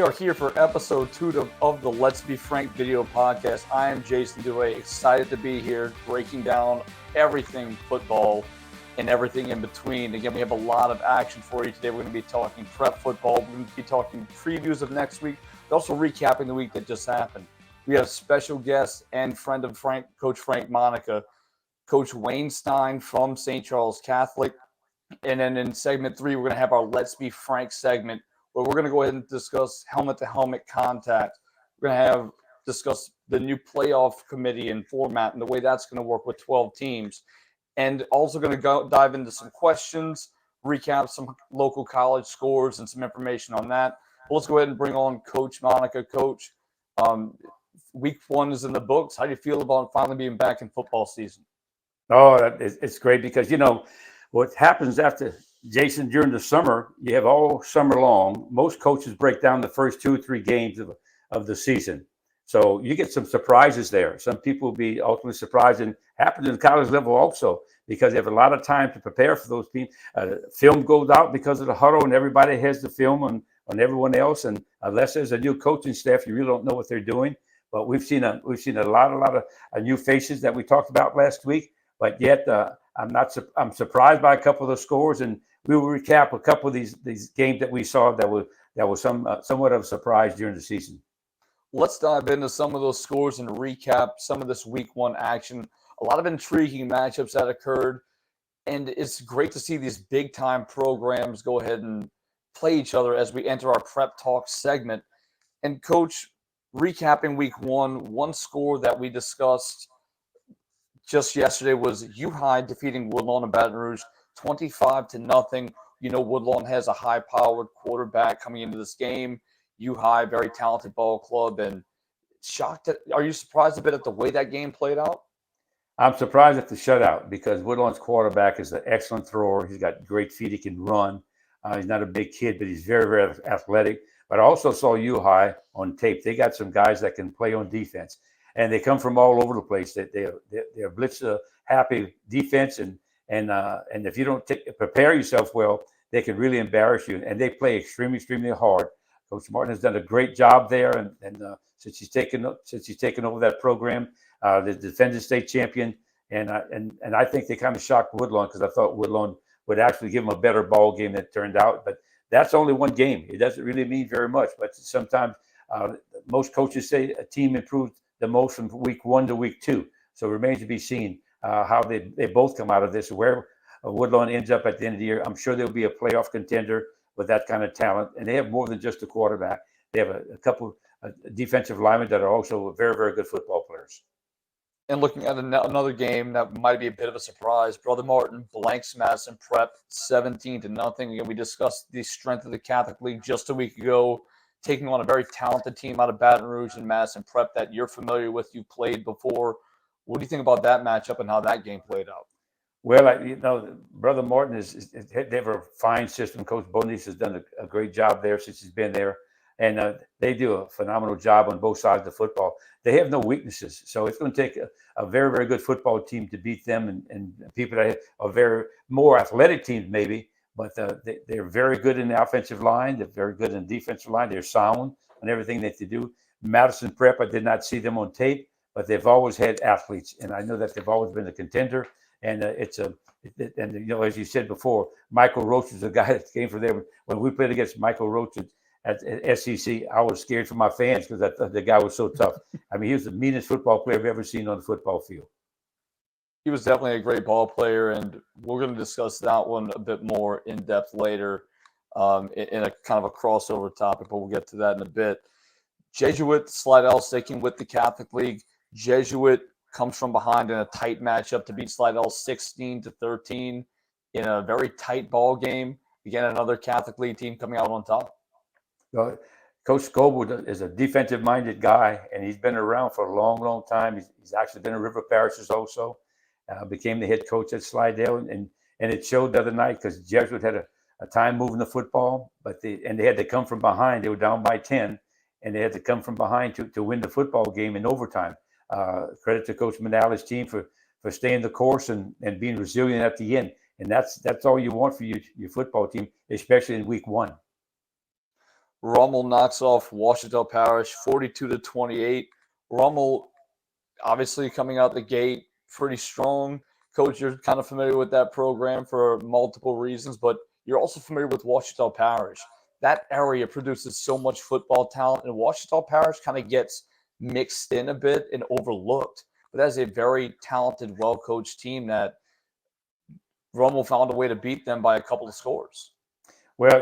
are here for episode 2 of the Let's Be Frank video podcast. I am Jason Duhe, excited to be here, breaking down everything football and everything in between. Again, we have a lot of action for you today. We're going to be talking prep football. We're going to be talking previews of next week, but also recapping the week that just happened. We have special guest and friend of Frank, Coach Frank Monica, Coach Wayne Stein from St. Charles Catholic. And then in segment 3, we're going to have our Let's Be Frank segment, where we're going to go ahead and discuss helmet-to-helmet contact. We're going to discuss the new playoff committee and format and the way that's going to work with 12 teams. And also going to dive into some questions, recap some local college scores and some information on that. But let's go ahead and bring on Coach Monica. Coach, week 1 is in the books. How do you feel about finally being back in football season? Oh, it's great because, what happens after, Jason, during the summer, you have all summer long, most coaches break down the first 2 or 3 games of the season. So you get some surprises there. Some people will be ultimately surprised, and happens in the college level also, because they have a lot of time to prepare for those people. Film goes out because of the huddle, and everybody has the film on everyone else. And unless there's a new coaching staff, you really don't know what they're doing. But we've seen a lot of new faces that we talked about last week. But yet, I'm surprised by a couple of the scores, and we will recap a couple of these games that we saw that was somewhat of a surprise during the season. Let's dive into some of those scores and recap some of this week 1 action. A lot of intriguing matchups that occurred, and it's great to see these big time programs go ahead and play each other as we enter our prep talk segment. And Coach, recapping week 1, one score that we discussed just yesterday was Duhe defeating Woodlawn and Baton Rouge 25-0. Woodlawn has a high-powered quarterback coming into this game. Duhe, very talented ball club, and are you surprised a bit at the way that game played out? I'm surprised at the shutout because Woodlawn's quarterback is an excellent thrower. He's got great feet. He can run. He's not a big kid, but he's very, very athletic. But I also saw Duhe on tape. They got some guys that can play on defense. And they come from all over the place. They're blitz happy defense, and if you don't prepare yourself well, they can really embarrass you. And they play extremely, extremely hard. Coach Martin has done a great job there, and since he's taken over that program, the defending state champion, and I think they kind of shocked Woodlawn because I thought Woodlawn would actually give them a better ball game than it turned out. But that's only one game. It doesn't really mean very much. But sometimes most coaches say a team improved the most from week 1 to week 2. So it remains to be seen how they both come out of this. Where Woodlawn ends up at the end of the year, I'm sure they'll be a playoff contender with that kind of talent. And they have more than just a quarterback. They have a couple defensive linemen that are also very, very good football players. And looking at another game that might be a bit of a surprise, Brother Martin blanks Madison Prep 17-0. Again, we discussed the strength of the Catholic League just a week ago, taking on a very talented team out of Baton Rouge and Madison Prep that you're familiar with, you played before. What do you think about that matchup and how that game played out? Well, Brother Martin they have a fine system. Coach Bonis has done a great job there since he's been there. And they do a phenomenal job on both sides of the football. They have no weaknesses. So it's going to take a very, very good football team to beat them, and people that are very more athletic teams maybe. But they're very good in the offensive line. They're very good in the defensive line. They're sound on everything that they do. Madison Prep, I did not see them on tape, but they've always had athletes, and I know that they've always been a contender. And as you said before, Michael Roach is a guy that came from there. When we played against Michael Roach at SEC, I was scared for my fans because I thought the guy was so tough. I mean, he was the meanest football player I've ever seen on the football field. He was definitely a great ball player, and we're going to discuss that one a bit more in depth later in a kind of a crossover topic, but we'll get to that in a bit. Jesuit, Slidell sticking with the Catholic League. Jesuit comes from behind in a tight matchup to beat Slidell 16-13 in a very tight ball game. Again, another Catholic League team coming out on top. Coach Scoble is a defensive-minded guy, and he's been around for a long, long time. He's actually been in River Parishes also. Became the head coach at Slidell, and it showed the other night because Jesuit had a time moving the football, but they had to come from behind. They were down by 10, and they had to come from behind to win the football game in overtime. Credit to Coach Manala's team for staying the course and being resilient at the end. And that's all you want for your football team, especially in week 1. Rummel knocks off Washington Parish 42-28. Rummel obviously coming out the gate pretty strong. Coach, you're kind of familiar with that program for multiple reasons, but you're also familiar with Washington Parish. That area produces so much football talent, and Washington Parish kind of gets mixed in a bit and overlooked. But that's a very talented, well-coached team that Rummel found a way to beat them by a couple of scores. Well,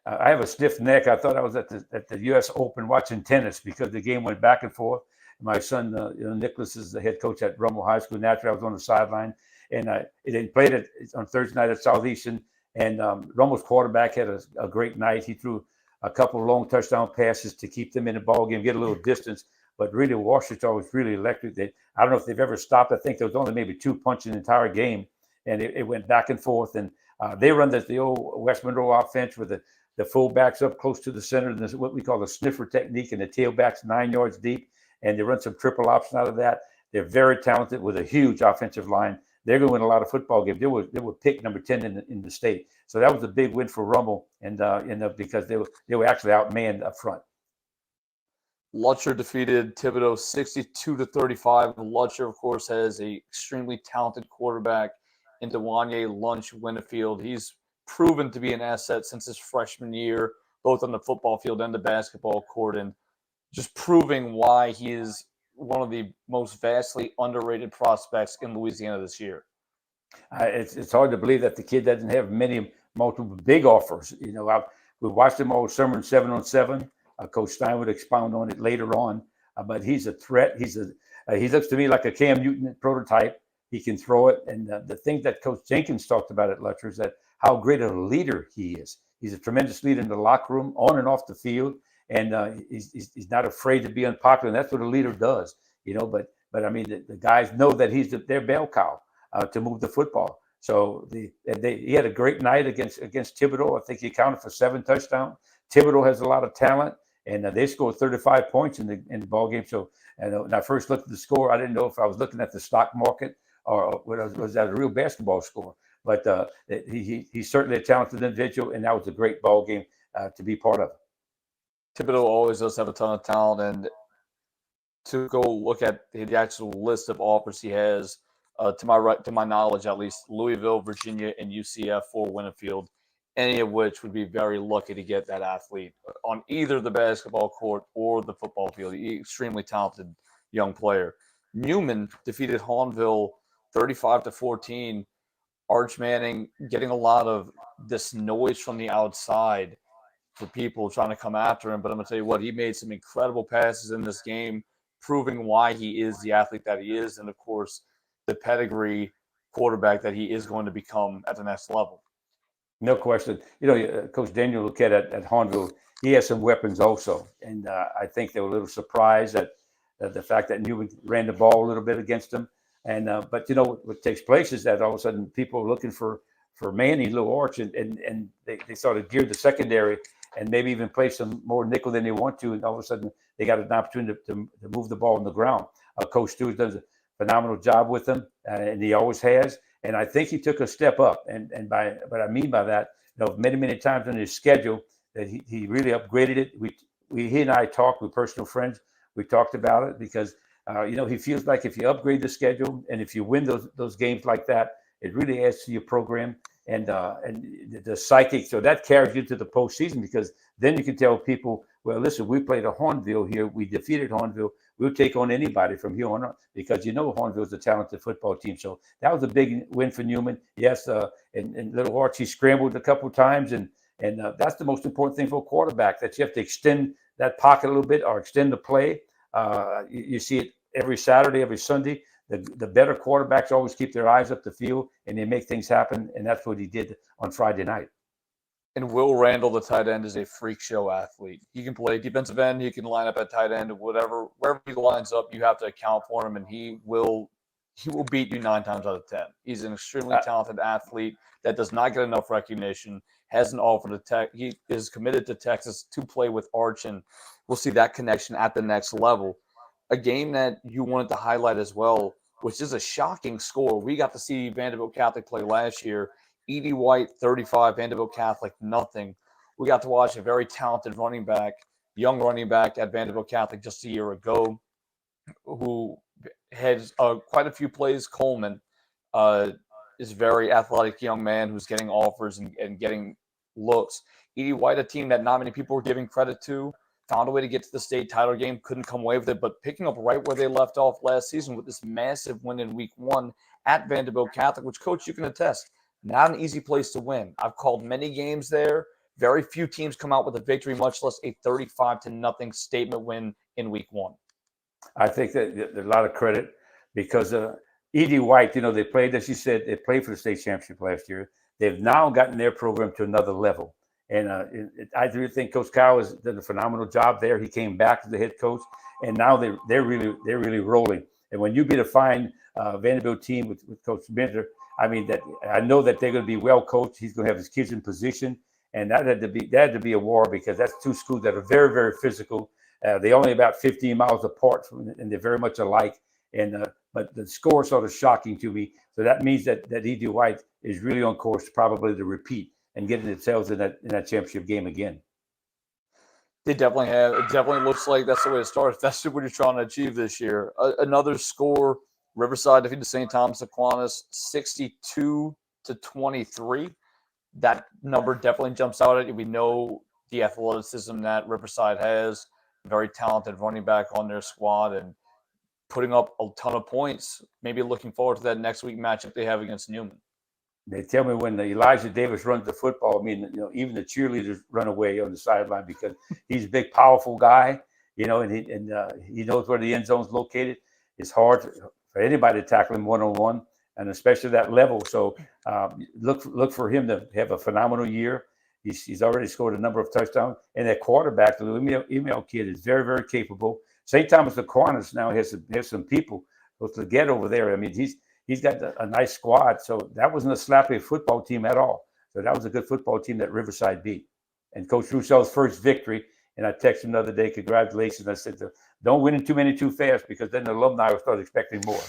I have a stiff neck. I thought I was at the U.S. Open watching tennis because the game went back and forth. My son, Nicholas, is the head coach at Rummel High School. Naturally, I was on the sideline, and they played it on Thursday night at Southeastern. And Rummel's quarterback had a great night. He threw a couple of long touchdown passes to keep them in the ball game, get a little distance. But really, Washington was really electric. I don't know if they've ever stopped. I think there was only maybe 2 punches in the entire game, and it went back and forth. And they run the old West Monroe offense with the fullbacks up close to the center, and this is what we call the sniffer technique, and the tailbacks 9 yards deep, and they run some triple option out of that. They're very talented with a huge offensive line. They're going to win a lot of football games. They were picked number 10 in the state, so that was a big win for Rummel, and because they were actually outmanned up front. Lutcher defeated Thibodaux 62-35. Lutcher, of course, has a extremely talented quarterback in Dewanye Lunch Winfield. He's proven to be an asset since his freshman year, both on the football field and the basketball court, and just proving why he is one of the most vastly underrated prospects in Louisiana this year. It's hard to believe that the kid doesn't have multiple big offers. We watched him all summer in 7-on-7. Coach Stein would expound on it later on, but he's a threat. He looks to me like a Cam Newton prototype. He can throw it, and the thing that Coach Jenkins talked about at Lutcher is that how great a leader he is. He's a tremendous leader in the locker room, on and off the field, and he's not afraid to be unpopular. And that's what a leader does, But I mean, the guys know that he's their bell cow to move the football. So he had a great night against Thibodaux. I think he accounted for 7 touchdowns. Thibodaux has a lot of talent, and they scored 35 points in the ball game. So when I first looked at the score, I didn't know if I was looking at the stock market or was that a real basketball score. But he's certainly a talented individual, and that was a great ball game to be part of. Thibodaux always does have a ton of talent, and to go look at the actual list of offers he has, to my knowledge at least, Louisville, Virginia, and UCF for Winfield, any of which would be very lucky to get that athlete on either the basketball court or the football field. Extremely talented young player. Newman defeated Hahnville 35-14. Arch Manning getting a lot of this noise from the outside for people trying to come after him. But I'm going to tell you what, he made some incredible passes in this game, proving why he is the athlete that he is. And, of course, the pedigree quarterback that he is going to become at the next level. No question. Coach Daniel Luquette at Hahnville, he has some weapons also. And I think they were a little surprised at the fact that Newman ran the ball a little bit against them. And but what takes place is that all of a sudden people are looking for Manny, little Arch, and they sort of geared the secondary and maybe even play some more nickel than they want to. And all of a sudden they got an opportunity to move the ball on the ground. Coach Stewart does a phenomenal job with them, and he always has. And I think he took a step up. And by what I mean by that, many times on his schedule that he really upgraded it. He and I talked, we're personal friends. We talked about it because he feels like if you upgrade the schedule and if you win those games like that, it really adds to your program and the psychic. So that carries you to the postseason because then you can tell people, well, listen, we played a Hahnville here. We defeated Hahnville. We'll take on anybody from here on out because Hahnville is a talented football team. So that was a big win for Newman. Yes, and little Archie scrambled a couple of times, and that's the most important thing for a quarterback, that you have to extend that pocket a little bit or extend the play. You see it every Saturday, every Sunday. The better quarterbacks always keep their eyes up the field and they make things happen, and that's what he did on Friday night. And Will Randall, the tight end, is a freak show athlete. He can play defensive end. He can line up at tight end. Wherever he lines up, you have to account for him, and he will beat you 9 times out of 10. He's an extremely talented athlete that does not get enough recognition. Has an offer to Tech. He is committed to Texas to play with Arch, and we'll see that connection at the next level. A game that you wanted to highlight as well, which is a shocking score. We got to see Vanderbilt Catholic play last year. Edie White, 35, Vanderbilt Catholic, nothing. we got to watch a very talented young running back at Vanderbilt Catholic just a year ago, who has quite a few plays. Coleman is a very athletic young man who's getting offers and getting looks. Edie White, a team that not many people were giving credit to, found a way to get to the state title game, couldn't come away with it, but picking up right where they left off last season with this massive win in week 1 at Vanderbilt Catholic, which, Coach, you can attest, not an easy place to win. I've called many games there. Very few teams come out with a victory, much less a 35-0 statement win in week 1. I think that there's a lot of credit because Edie White, they played, as you said, they played for the state championship last year. They've now gotten their program to another level. And I really think Coach Kyle has done a phenomenal job there. He came back as the head coach, and now they're really rolling. And when you beat a fine Vanderbilt team with Coach Minter, I mean, that I know that they're going to be well coached. He's going to have his kids in position, and that had to be a war because that's two schools that are very, very physical. They're only about 15 miles apart, and they're very much alike. And but the score is sort of shocking to me. So that means that Edie White is really on course, probably to repeat and getting themselves in that championship game again. They definitely have. It definitely looks like that's the way to start. If that's what you're trying to achieve this year. Another score: Riverside defeated St. Thomas Aquinas 62-23. That number definitely jumps out at you. We know the athleticism that Riverside has. Very talented running back on their squad and putting up a ton of points. Maybe looking forward to that next week matchup they have against Newman. They tell me when Elijah Davis runs the football, I mean, even the cheerleaders run away on the sideline because he's a big, powerful guy, and he knows where the end zone is located. It's hard for anybody to tackle him one-on-one, and especially that level. So look for him to have a phenomenal year. He's already scored a number of touchdowns, and that quarterback, the email kid, is very, very capable. St. Thomas Aquinas now has some people to get over there. I mean, he's got a nice squad. So that wasn't a slappy football team at all. So that was a good football team that Riverside beat. And Coach Rousseau's first victory. And I texted him the other day, congratulations. I said, don't win too many too fast because then the alumni will start expecting more.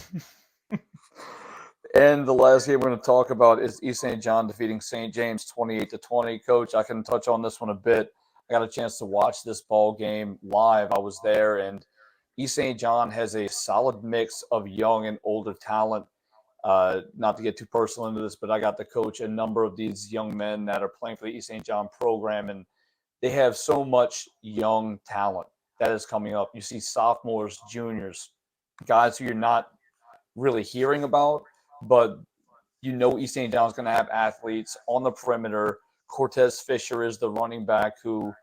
And the last game we're going to talk about is East St. John defeating St. James 28-20. Coach, I can touch on this one a bit. I got a chance to watch this ball game live. I was there, and East St. John has a solid mix of young and older talent. Not to get too personal into this, but I got to coach a number of these young men that are playing for the East St. John program, and they have so much young talent that is coming up. You see sophomores, juniors, guys who you're not really hearing about, but East St. John is going to have athletes on the perimeter. Cortez Fisher is the running back who,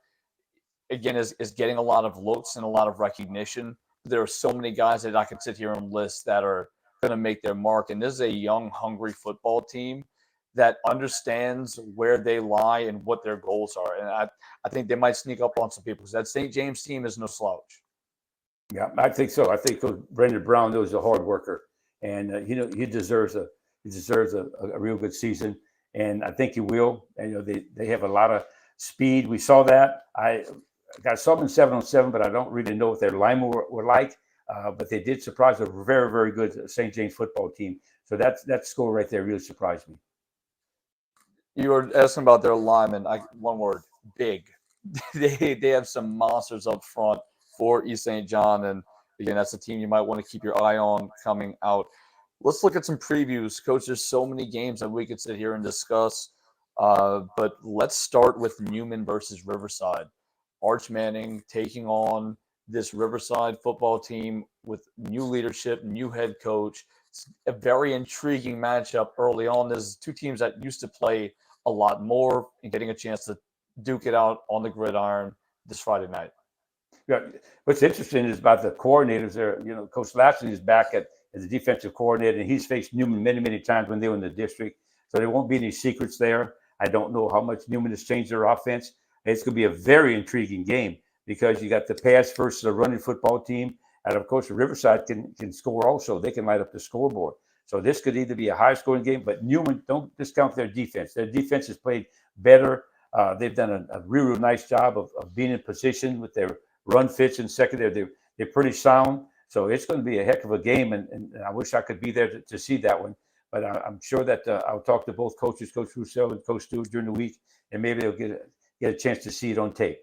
again, is getting a lot of looks and a lot of recognition. There are so many guys that I could sit here and list that are going to make their mark. And this is a young, hungry football team that understands where they lie and what their goals are. And I think they might sneak up on some people because that St. James team is no slouch. Yeah, I think so. I think Brendan Brown is a hard worker, and he deserves a real good season, and I think he will. And they have a lot of speed. We saw that. I got something 7-on-7, but I don't really know what their linemen were like. But they did surprise a very, very good St. James football team. So that score right there really surprised me. You were asking about their linemen. One word: big. They have some monsters up front for East St. John, and again, that's a team you might want to keep your eye on coming out. Let's look at some previews, Coach. There's so many games that we could sit here and discuss, but let's start with Newman versus Riverside. Arch Manning taking on this Riverside football team with new leadership, new head coach. It's a very intriguing matchup early on. There's two teams that used to play a lot more and getting a chance to duke it out on the gridiron this Friday night. Yeah, what's interesting is about the coordinators there. Coach Lashley is back as a defensive coordinator, and he's faced Newman many, many times when they were in the district. So there won't be any secrets there. I don't know how much Newman has changed their offense. It's going to be a very intriguing game because you got the pass versus a running football team. And of course, the Riverside can score also. They can light up the scoreboard. So this could either be a high-scoring game, but Newman, don't discount their defense. Their defense has played better. They've done a real nice job of being in position with their run fits in secondary. They're pretty sound. So it's going to be a heck of a game, and I wish I could be there to see that one. But I'm sure that I'll talk to both coaches, Coach Rousseau and Coach Stewart, during the week, and maybe they'll get get a chance to see it on tape.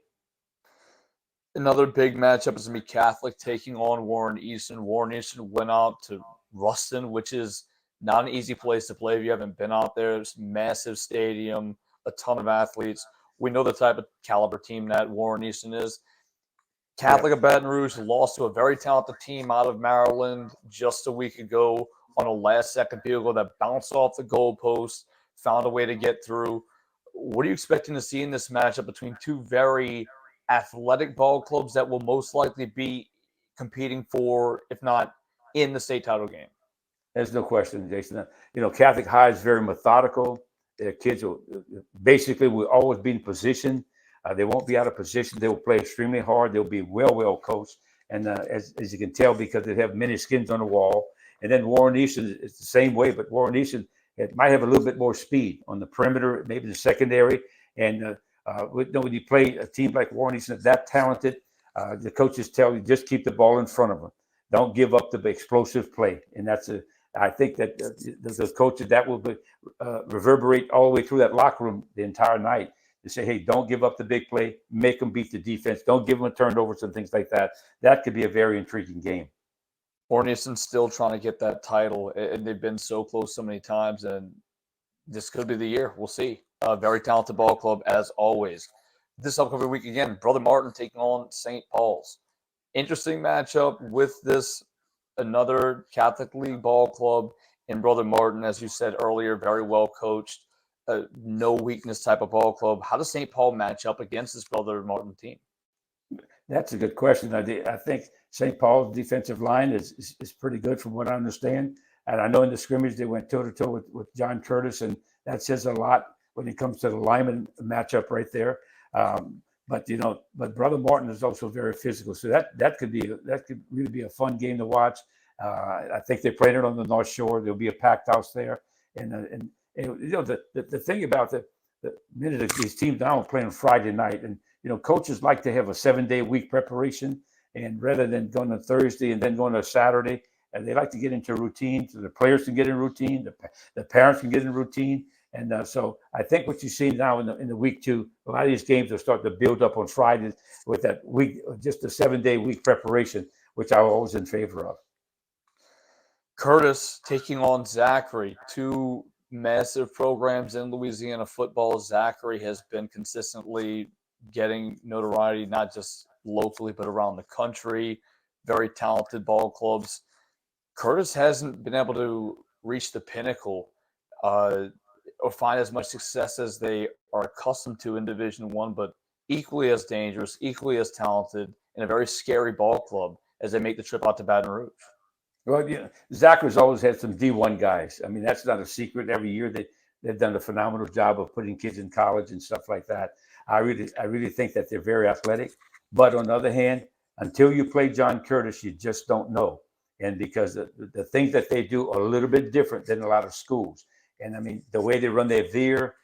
Another big matchup is going to be Catholic taking on Warren Easton. Warren Easton went out to Ruston, which is not an easy place to play if you haven't been out there. It's a massive stadium, a ton of athletes. We know the type of caliber team that Warren Easton is. Catholic of Baton Rouge lost to a very talented team out of Maryland just a week ago on a last-second field goal that bounced off the goalpost, found a way to get through. What are you expecting to see in this matchup between two very athletic ball clubs that will most likely be competing for, if not in the state title game? There's no question, Jason. Catholic High is very methodical. Their kids will always be in position. They won't be out of position. They will play extremely hard. They'll be well coached. And as you can tell, because they have many skins on the wall. And then Warren Easton is the same way, but Warren Easton might have a little bit more speed on the perimeter, maybe the secondary. And when you play a team like Warren Easton, that talented, the coaches tell you just keep the ball in front of them. Don't give up the explosive play. And I think that the coaches, that will reverberate all the way through that locker room the entire night. To say, hey, don't give up the big play, make them beat the defense, don't give them turnovers and things like that. That could be a very intriguing game. Warren Easton's still trying to get that title, and they've been so close so many times, and this could be the year. We'll see. A very talented ball club, as always. This upcoming week, again, Brother Martin taking on St. Paul's. Interesting matchup with this, another Catholic League ball club in Brother Martin, as you said earlier, very well coached. No weakness type of ball club. How does St. Paul match up against this Brother Martin team? That's a good question. I think St. Paul's defensive line is pretty good from what I understand. And I know in the scrimmage they went toe-to-toe with John Curtis, and that says a lot when it comes to the lineman matchup right there. But Brother Martin is also very physical. So that could really be a fun game to watch. I think they're playing it on the North Shore. There'll be a packed house there. And the thing about the minute these teams now are playing Friday night, and coaches like to have a 7-day week preparation, and rather than going to Thursday and then going to Saturday, and they like to get into routine, so the players can get in routine, the parents can get in routine, and so I think what you see now in the week 2, a lot of these games are starting to build up on Fridays with that week, just a 7-day week preparation, which I'm always in favor of. Curtis taking on Zachary, two massive programs in Louisiana football. Zachary has been consistently getting notoriety, not just locally, but around the country. Very talented ball clubs. Curtis hasn't been able to reach the pinnacle or find as much success as they are accustomed to in Division I, but equally as dangerous, equally as talented, and a very scary ball club as they make the trip out to Baton Rouge. Well, Zachary's always had some D1 guys. I mean, that's not a secret. Every year they've done a phenomenal job of putting kids in college and stuff like that. I really think that they're very athletic. But on the other hand, until you play John Curtis, you just don't know. And because the things that they do are a little bit different than a lot of schools. And I mean, the way they run their veer,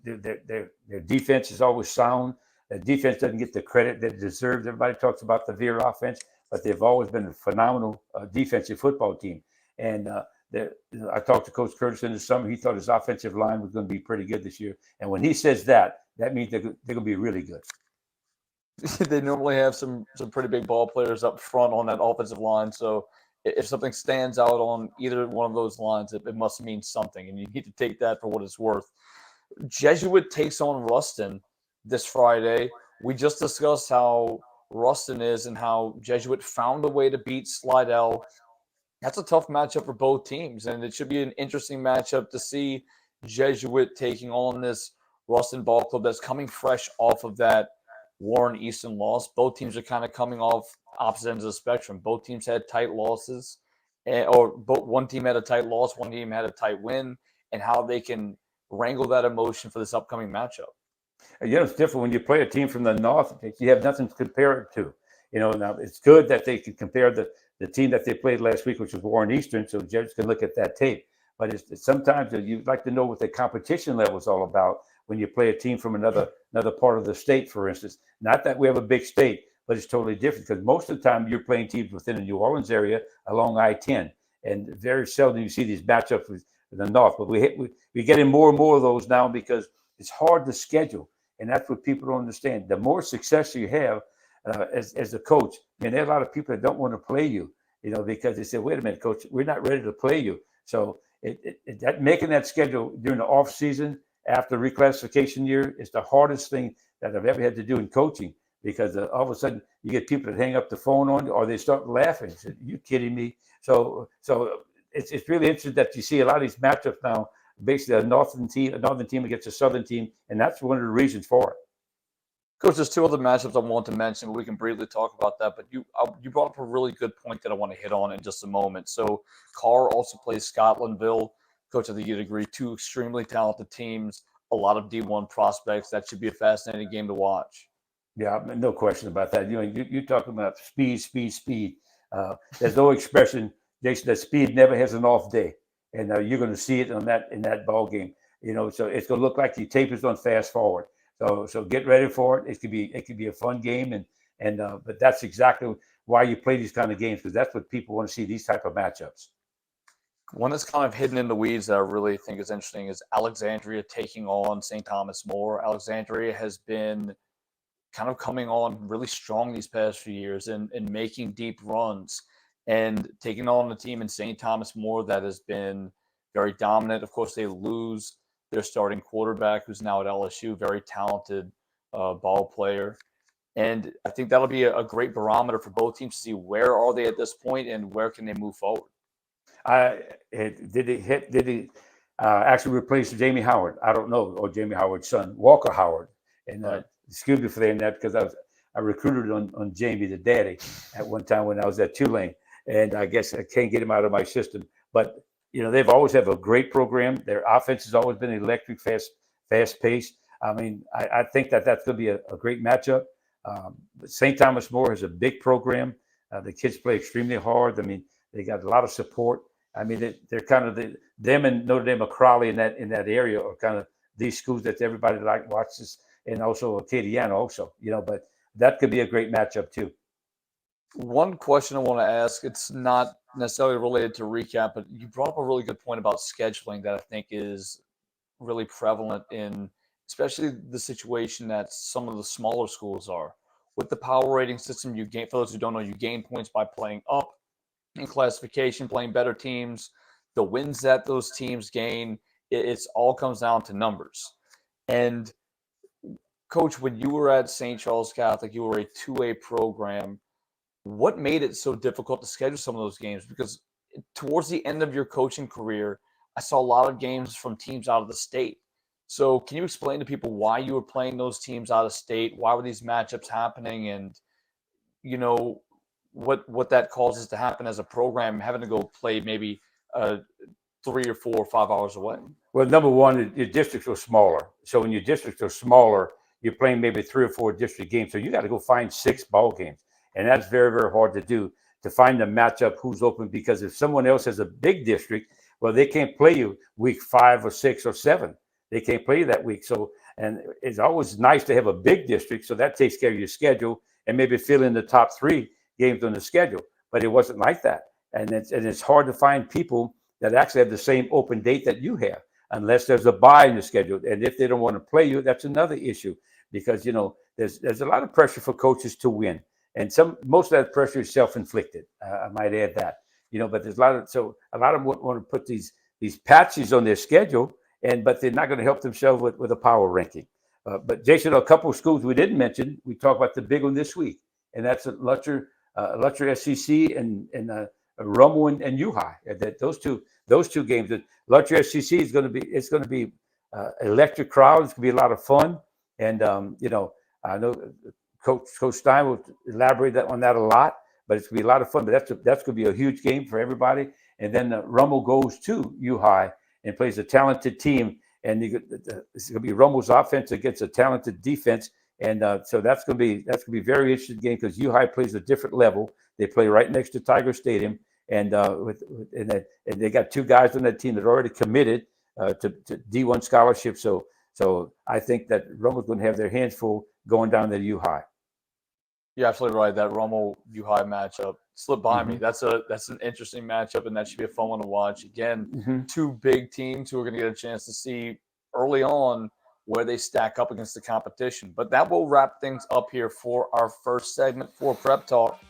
their defense is always sound. The defense doesn't get the credit that it deserves. Everybody talks about the veer offense, but they've always been a phenomenal defensive football team. And I talked to Coach Curtis in the summer. He thought his offensive line was going to be pretty good this year. And when he says that means they're going to be really good. They normally have some pretty big ball players up front on that offensive line. So if something stands out on either one of those lines, it must mean something. And you need to take that for what it's worth. Jesuit takes on Ruston this Friday. We just discussed how Ruston is and how Jesuit found a way to beat Slidell. That's a tough matchup for both teams, and it should be an interesting matchup to see Jesuit taking on this Ruston ball club that's coming fresh off of that Warren Easton loss. Both teams are kind of coming off opposite ends of the spectrum. Both teams had tight losses, one team had a tight loss, one team had a tight win, and how they can wrangle that emotion for this upcoming matchup. It's different when you play a team from the north. You have nothing to compare it to. Now it's good that they can compare the team that they played last week, which was Warren Eastern, so judges can look at that tape. But it's sometimes you'd like to know what the competition level is all about when you play a team from another part of the state, for instance. Not that we have a big state, but it's totally different because most of the time you're playing teams within the New Orleans area along I-10, and very seldom you see these matchups with the north. But we're getting more and more of those now because it's hard to schedule. And that's what people don't understand. The more success you have as a coach, and there are a lot of people that don't want to play you, because they say, wait a minute, coach, we're not ready to play you. So that making that schedule during the off season after reclassification year is the hardest thing that I've ever had to do in coaching, because all of a sudden you get people that hang up the phone on you, or they start laughing. Say, you kidding me? So it's really interesting that you see a lot of these matchups now, basically a northern team against a southern team, and that's one of the reasons for it. Coach, there's two other matchups I want to mention, but we can briefly talk about that. But you brought up a really good point that I want to hit on in just a moment. So Carr also plays Scotlandville. Coach, I think you'd agree, two extremely talented teams, a lot of D1 prospects. That should be a fascinating game to watch. Yeah, no question about that. You're talking about speed. There's no expression, Jason, that speed never has an off day, and you're going to see it in that ball game. So it's going to look like the tape is on fast forward. So get ready for it. It could be a fun game, but that's exactly why you play these kind of games, because that's what people want to see, these type of matchups. One that's kind of hidden in the weeds that I really think is interesting is Alexandria taking on St. Thomas More. Alexandria has been kind of coming on really strong these past few years and making deep runs, and taking on a team in St. Thomas More that has been very dominant. Of course, they lose their starting quarterback, who's now at LSU, very talented ball player. And I think that'll be a great barometer for both teams to see where are they at this point and where can they move forward. Did he actually replace Jamie Howard? I don't know, or Jamie Howard's son, Walker Howard. And Right. Excuse me for saying that, because I recruited on Jamie, the daddy, at one time when I was at Tulane, and I guess I can't get him out of my system. But they've always have a great program. Their offense has always been electric, fast paced. I mean, I think that's going to be a great matchup. St. Thomas More has a big program. The kids play extremely hard. I mean, they got a lot of support. I mean, they're kind of them and Notre Dame or Crowley in that area are kind of these schools that everybody watches, and also Acadiana also. But that could be a great matchup too. One question I want to ask, it's not necessarily related to recap, but you brought up a really good point about scheduling that I think is really prevalent in especially the situation that some of the smaller schools are. With the power rating system, you gain, for those who don't know, you gain points by playing up in classification, playing better teams. The wins that those teams gain, it's all comes down to numbers. And Coach, when you were at St. Charles Catholic, you were a 2A program. What made it so difficult to schedule some of those games? Because towards the end of your coaching career, I saw a lot of games from teams out of the state. So can you explain to people why you were playing those teams out of state? Why were these matchups happening? And, what that causes to happen as a program, having to go play maybe 3 or 4 or 5 hours away? Well, number one, your districts are smaller. So when your districts are smaller, you're playing maybe 3 or 4 district games. So you got to go find 6 ball games. And that's very, very hard to do, to find the matchup who's open, because if someone else has a big district, well, they can't play you week 5 or 6 or 7. They can't play you that week. So, and it's always nice to have a big district, so that takes care of your schedule and maybe fill in the top 3 games on the schedule. But it wasn't like that. And it's hard to find people that actually have the same open date that you have, unless there's a bye in the schedule. And if they don't want to play you, that's another issue, because there's a lot of pressure for coaches to win. And most of that pressure is self-inflicted. I might add that, but there's a lot of them want to put these patches on their schedule, but they're not going to help themselves with a power ranking. But Jason, a couple of schools we didn't mention, we talked about the big one this week, and that's Lutcher SCC and Rummel and Duhe. That those two games. That Lutcher SCC is going to be electric crowd. It's going to be a lot of fun, and I know Coach Stein will elaborate on that a lot, but it's going to be a lot of fun. But that's going to be a huge game for everybody. And then Rummel goes to Duhe and plays a talented team, and it's going to be Rummel's offense against a talented defense. And so that's going to be a very interesting game, because Duhe plays a different level. They play right next to Tiger Stadium, and they got 2 guys on that team that are already committed to D1 scholarship. So I think that Rummel's going to have their hands full going down to Duhe. You're absolutely right. That Rummel-Duhe matchup slipped by me. That's an interesting matchup, and that should be a fun one to watch. Again, 2 big teams who are going to get a chance to see early on where they stack up against the competition. But that will wrap things up here for our first segment for Prep Talk.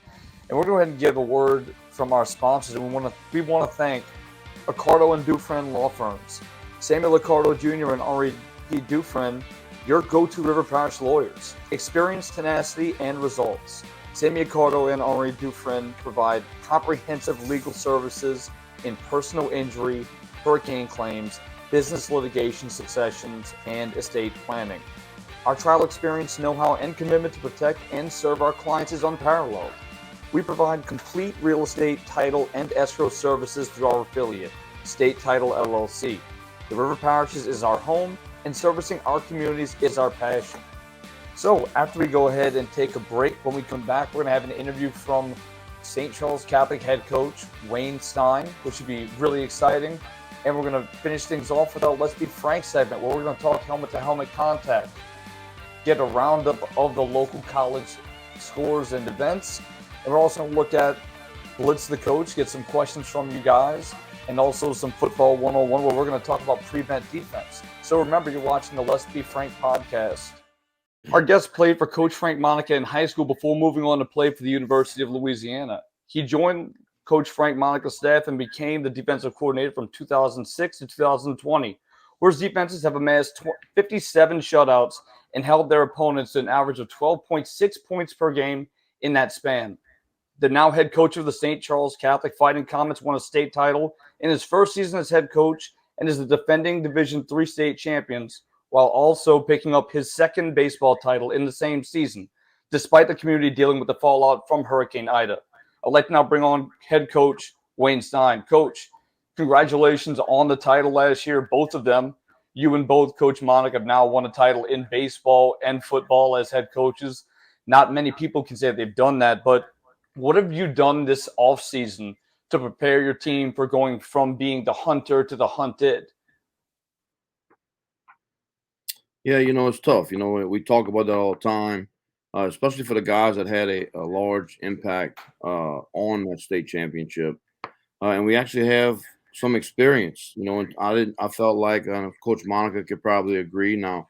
And we're going to go ahead and give a word from our sponsors. And we want to thank Accardo and Dufresne law firms. Samuel Accardo Jr. and Henri P. Dufresne, your go-to River Parish lawyers. Experience, tenacity, and results. Sammy Accardo and Henri Dufresne provide comprehensive legal services in personal injury, hurricane claims, business litigation successions, and estate planning. Our trial experience, know-how, and commitment to protect and serve our clients is unparalleled. We provide complete real estate, title, and escrow services through our affiliate, State Title LLC. The River Parishes is our home, and servicing our communities is our passion. So after we go ahead and take a break, when we come back, we're going to have an interview from St. Charles Catholic head coach Wayne Stein, which should be really exciting. And we're going to finish things off with our Let's Be Frank segment, where we're going to talk helmet-to-helmet contact, get a roundup of the local college scores and events. And we're also going to look at Blitz the Coach, get some questions from you guys, and also some Football 101, where we're going to talk about prevent defense. So remember, you're watching the Let's Be Frank podcast. Our guest played for Coach Frank Monica in high school before moving on to play for the University of Louisiana. He joined Coach Frank Monica's staff and became the defensive coordinator from 2006 to 2020, where his defenses have amassed 57 shutouts and held their opponents to an average of 12.6 points per game in that span. The now head coach of the St. Charles Catholic Fighting Comets won a state title in his first season as head coach and is the defending Division III state champions, while also picking up his second baseball title in the same season, despite the community dealing with the fallout from Hurricane Ida. I'd like to now bring on head coach Wayne Stein. Coach, congratulations on the title last year, both of them. You and both Coach Monica have now won a title in baseball and football as head coaches. Not many people can say they've done that, but what have you done this offseason to prepare your team for going from being the hunter to the hunted? Yeah, it's tough. We talk about that all the time, especially for the guys that had a large impact on that state championship. And we actually have some experience. And I felt like Coach Monica could probably agree. Now,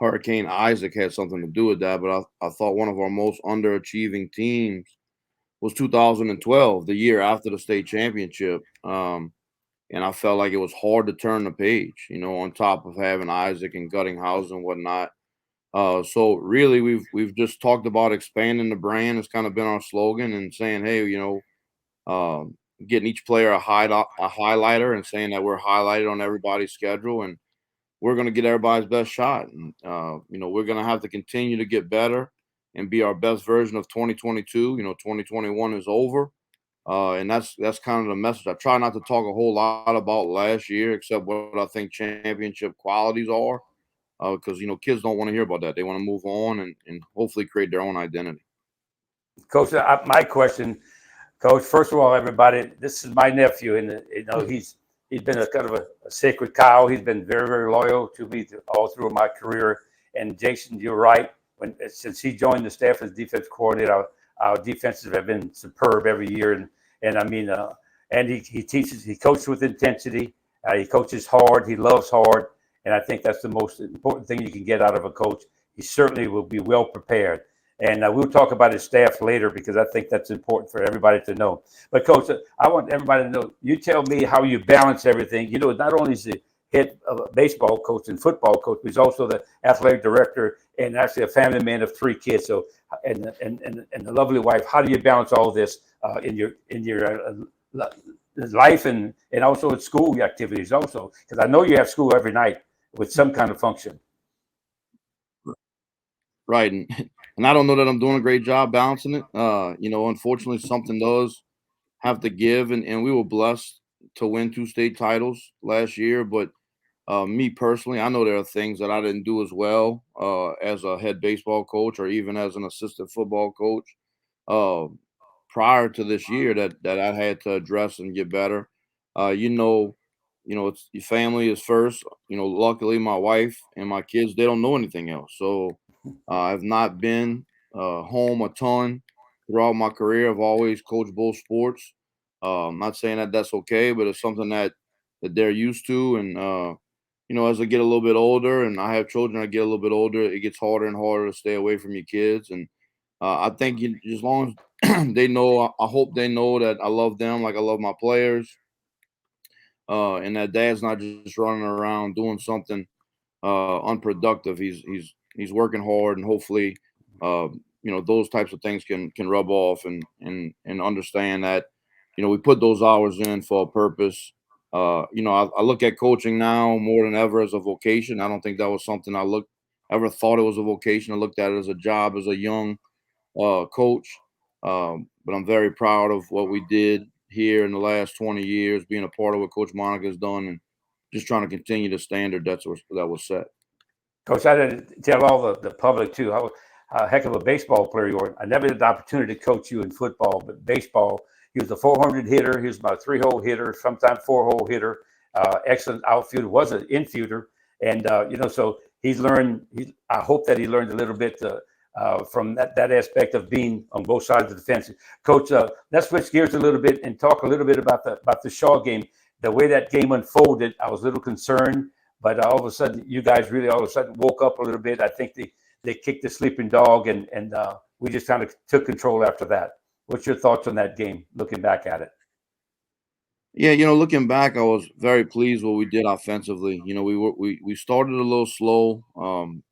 Hurricane Isaac had something to do with that, but I thought one of our most underachieving teams was 2012, the year after the state championship. And I felt like it was hard to turn the page, on top of having Isaac and Guttinghouse and whatnot. So really, we've just talked about expanding the brand. It's kind of been our slogan, and saying, hey, getting each player a highlighter, and saying that we're highlighted on everybody's schedule, and we're going to get everybody's best shot. And we're going to have to continue to get better and be our best version of 2022. 2021 is over. And that's kind of the message. I try not to talk a whole lot about last year, except what I think championship qualities are, because kids don't want to hear about that. They want to move on and hopefully create their own identity. Coach, my question, Coach. First of all, everybody, this is my nephew, and he's been a kind of a sacred cow. He's been very, very loyal to me all through my career. And Jason, you're right. Since he joined the staff as defense coordinator, our defenses have been superb every year. And I mean, and he coaches with intensity. He coaches hard. He loves hard. And I think that's the most important thing you can get out of a coach. He certainly will be well prepared. And we'll talk about his staff later, because I think that's important for everybody to know. But, Coach, I want everybody to know, you tell me how you balance everything. Not only is the head baseball coach and football coach, but he's also the athletic director and actually a family man of 3 kids. So, and a lovely wife. How do you balance all this in your life and also at school activities also? Because I know you have school every night with some kind of function. Right. And I don't know that I'm doing a great job balancing it. Unfortunately, something does have to give. And we were blessed to win 2 state titles last year. But me personally, I know there are things that I didn't do as well as a head baseball coach, or even as an assistant football coach prior to this year that I had to address and get better. It's your family is first. Luckily, my wife and my kids, they don't know anything else. So I've not been home a ton throughout my career. I've always coached both sports. I'm not saying that that's okay, but it's something that they're used to. And as I get a little bit older, and I have children, I get a little bit older, it gets harder and harder to stay away from your kids. And I think as long as they know, I hope they know that I love them like I love my players, and that dad's not just running around doing something unproductive. He's working hard, and hopefully, uh, those types of things can rub off, and understand that, we put those hours in for a purpose. I look at coaching now more than ever as a vocation. I don't think that was something ever thought it was a vocation. I looked at it as a job as a young coach. But I'm very proud of what we did here in the last 20 years, being a part of what Coach Monica has done, and just trying to continue the standard that was set. Coach, I didn't tell all the public too how a heck of a baseball player you are. I never had the opportunity to coach you in football, but baseball, he was a 400 hitter. He was about a 3-hole hitter, sometimes 4-hole hitter. Excellent outfielder, was an infielder, and so he's learned. I hope that he learned a little bit from that aspect of being on both sides of the fence. Coach, let's switch gears a little bit and talk a little bit about the Shaw game. The way that game unfolded, I was a little concerned. But all of a sudden, you guys really all of a sudden woke up a little bit. I think they kicked the sleeping dog, and we just kind of took control after that. What's your thoughts on that game, looking back at it? Yeah, looking back, I was very pleased what we did offensively. We started a little slow.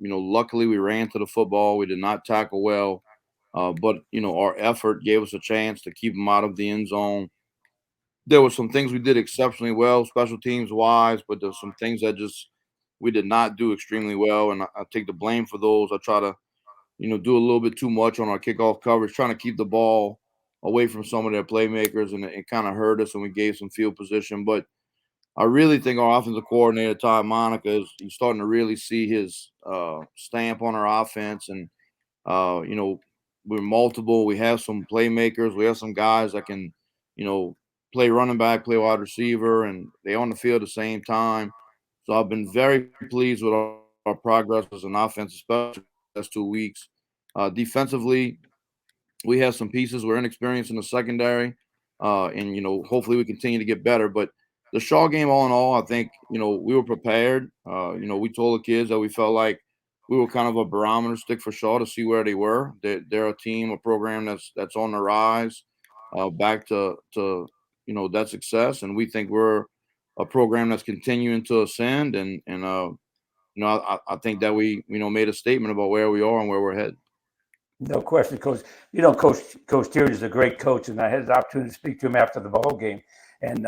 Luckily we ran to the football. We did not tackle well, but our effort gave us a chance to keep them out of the end zone. There were some things we did exceptionally well, special teams wise, but there's some things that just we did not do extremely well, and I take the blame for those. I try to, do a little bit too much on our kickoff coverage, trying to keep the ball away from some of their playmakers, and it kind of hurt us, and we gave some field position. But I really think our offensive coordinator, Todd Monica, he's starting to really see his stamp on our offense, and uh, you know, we're multiple. We have some playmakers. We have some guys that can, you know, play running back, play wide receiver, and they on the field at the same time. So I've been very pleased with our progress as an offense, especially the last 2 weeks. Defensively, we have some pieces. We're inexperienced in the secondary, and hopefully we continue to get better. But the Shaw game, all in all, I think we were prepared. We told the kids that we felt like we were kind of a barometer stick for Shaw to see where they were. They're a team, a program that's on the rise, back to that success, and we think we're a program that's continuing to ascend. And I think that we made a statement about where we are and where we're headed. No question, Coach. Coach Tierney is a great coach, and I had the opportunity to speak to him after the ball game. And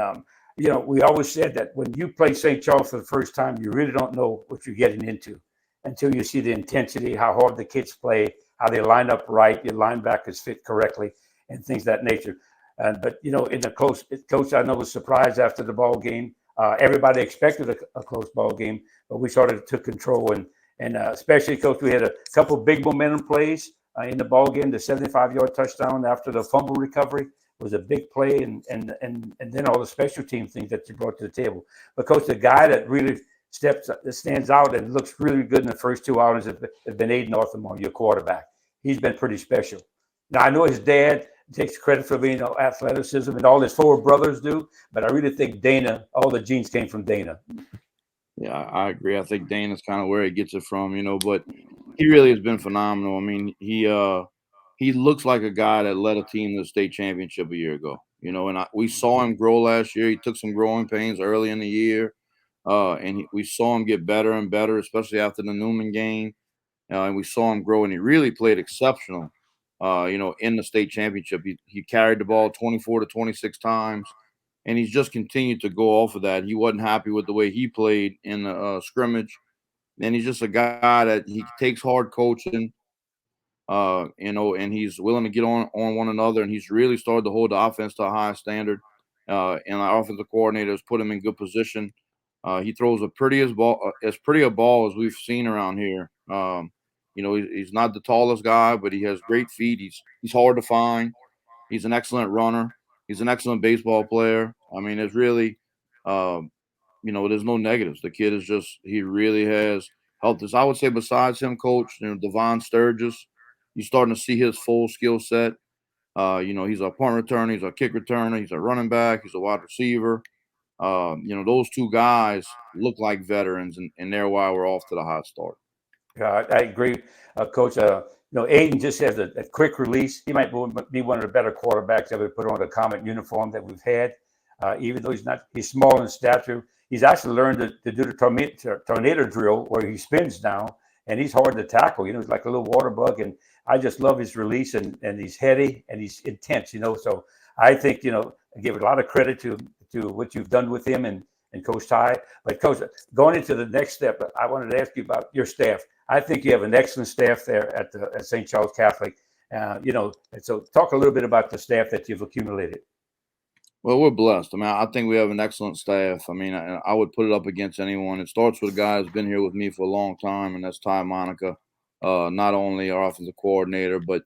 we always said that when you play St. Charles for the first time, you really don't know what you're getting into until you see the intensity, how hard the kids play, how they line up right, your linebackers fit correctly, and things of that nature. But in the coach, I know was surprised after the ball game. Everybody expected a close ball game, but we sort of took control, and especially, Coach, we had a couple big momentum plays in the ball game. The 75-yard touchdown after the fumble recovery was a big play, and then all the special team things that you brought to the table. But Coach, the guy that really stands out and looks really good in the first 2 hours has been Aiden Northam, your quarterback. He's been pretty special. Now I know his dad takes credit for being athleticism, and all his four brothers do, but I really think Dana, all the genes came from Dana. Yeah, I agree. I think Dana's kind of where he gets it from, but he really has been phenomenal. I mean, he looks like a guy that led a team to the state championship a year ago, and we saw him grow last year. He took some growing pains early in the year, and we saw him get better and better, especially after the Newman game. And we saw him grow, and he really played exceptional, in the state championship. He carried the ball 24 to 26 times, and he's just continued to go off of that. He wasn't happy with the way he played in the scrimmage, and he's just a guy that he takes hard coaching, and he's willing to get on one another, and he's really started to hold the offense to a high standard. And our offensive coordinator has put him in good position. He throws as pretty a ball as we've seen around here. He's not the tallest guy, but he has great feet. He's hard to find. He's an excellent runner. He's an excellent baseball player. I mean, it's really, there's no negatives. The kid he really has helped us. I would say besides him, Coach, Devon Sturgis, you're starting to see his full skill set. He's a punt returner. He's a kick returner. He's a running back. He's a wide receiver. Those two guys look like veterans, and they're why we're off to the hot start. Yeah, I agree, Coach. Aiden just has a quick release. He might be one of the better quarterbacks ever put on the Comet uniform that we've had. Even though he's small in stature, he's actually learned to do the tornado drill where he spins now, and he's hard to tackle. He's like a little water bug, and I just love his release, and he's heady and he's intense. So I think I give a lot of credit to what you've done with him and Coach Ty. But Coach, going into the next step, I wanted to ask you about your staff. I think you have an excellent staff there at St. Charles Catholic. And so talk a little bit about the staff that you've accumulated. Well, we're blessed. I mean, I think we have an excellent staff. I mean, I would put it up against anyone. It starts with a guy who's been here with me for a long time, and that's Ty Monica. Not only our offensive coordinator, but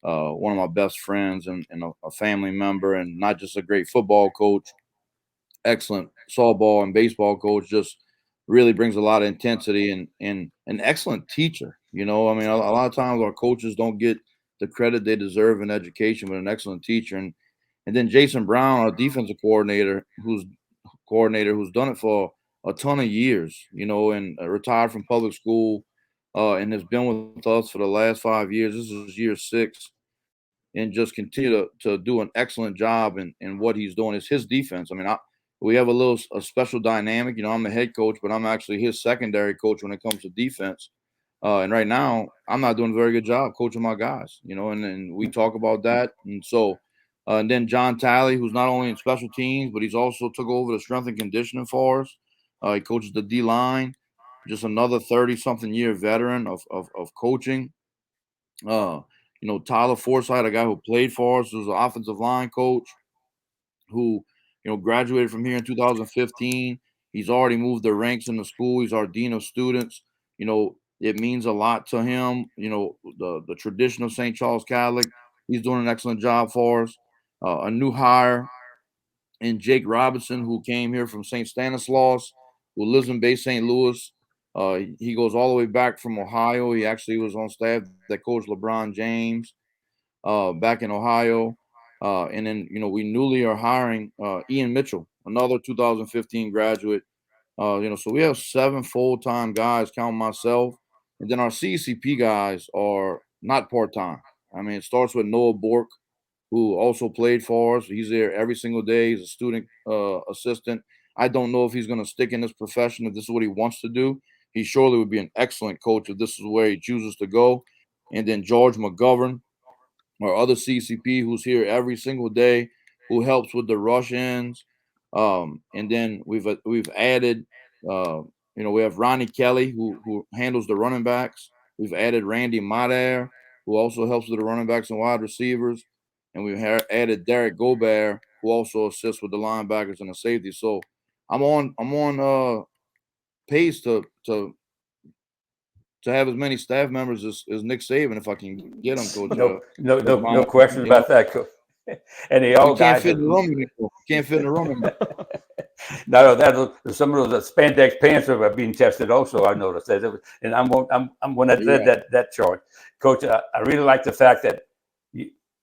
one of my best friends and a family member, and not just a great football coach, excellent softball and baseball coach. Just really brings a lot of intensity and an excellent teacher. I mean, a lot of times our coaches don't get the credit they deserve in education, but an excellent teacher. And then Jason Brown, our defensive coordinator, who's done it for a ton of years, and retired from public school, and has been with us for the last 5 years. This is year 6, and just continue to do an excellent job in what he's doing. It's his defense. I mean, we have a special dynamic. I'm the head coach, but I'm actually his secondary coach when it comes to defense. And right now, I'm not doing a very good job coaching my guys, and we talk about that. And so, and then John Talley, who's not only in special teams, but he's also took over the strength and conditioning for us. He coaches the D line, just another 30-something year veteran of coaching. Tyler Forsythe, a guy who played for us, who's an offensive line coach, who, graduated from here in 2015. He's already moved the ranks in the school. He's our dean of students. It means a lot to him. The tradition of St. Charles Catholic. He's doing an excellent job for us. A new hire in Jake Robinson, who came here from St. Stanislaus, who lives in Bay St. Louis. He goes all the way back from Ohio. He actually was on staff that coached LeBron James back in Ohio. And then, we newly are hiring Ian Mitchell, another 2015 graduate. So we have 7 full-time guys, counting myself. And then our CCP guys are not part-time. I mean, it starts with Noah Bork, who also played for us. He's there every single day. He's a student assistant. I don't know if he's going to stick in this profession, if this is what he wants to do. He surely would be an excellent coach if this is where he chooses to go. And then George McGovern, our other CCP, who's here every single day, who helps with the rush ins. And then we've added, we have Ronnie Kelly, who handles the running backs. We've added Randy Madair, who also helps with the running backs and wide receivers. And we've added Derek Gobert, who also assists with the linebackers and the safety. So I'm on pace to have as many staff members as Nick Saban, if I can get them, Coach. No question about that, Coach. And they all can't fit in the room anymore. Can't fit in the room anymore. No, some of those spandex pants are being tested. Also, I noticed that, and I'm when I read that chart, Coach. I really like the fact that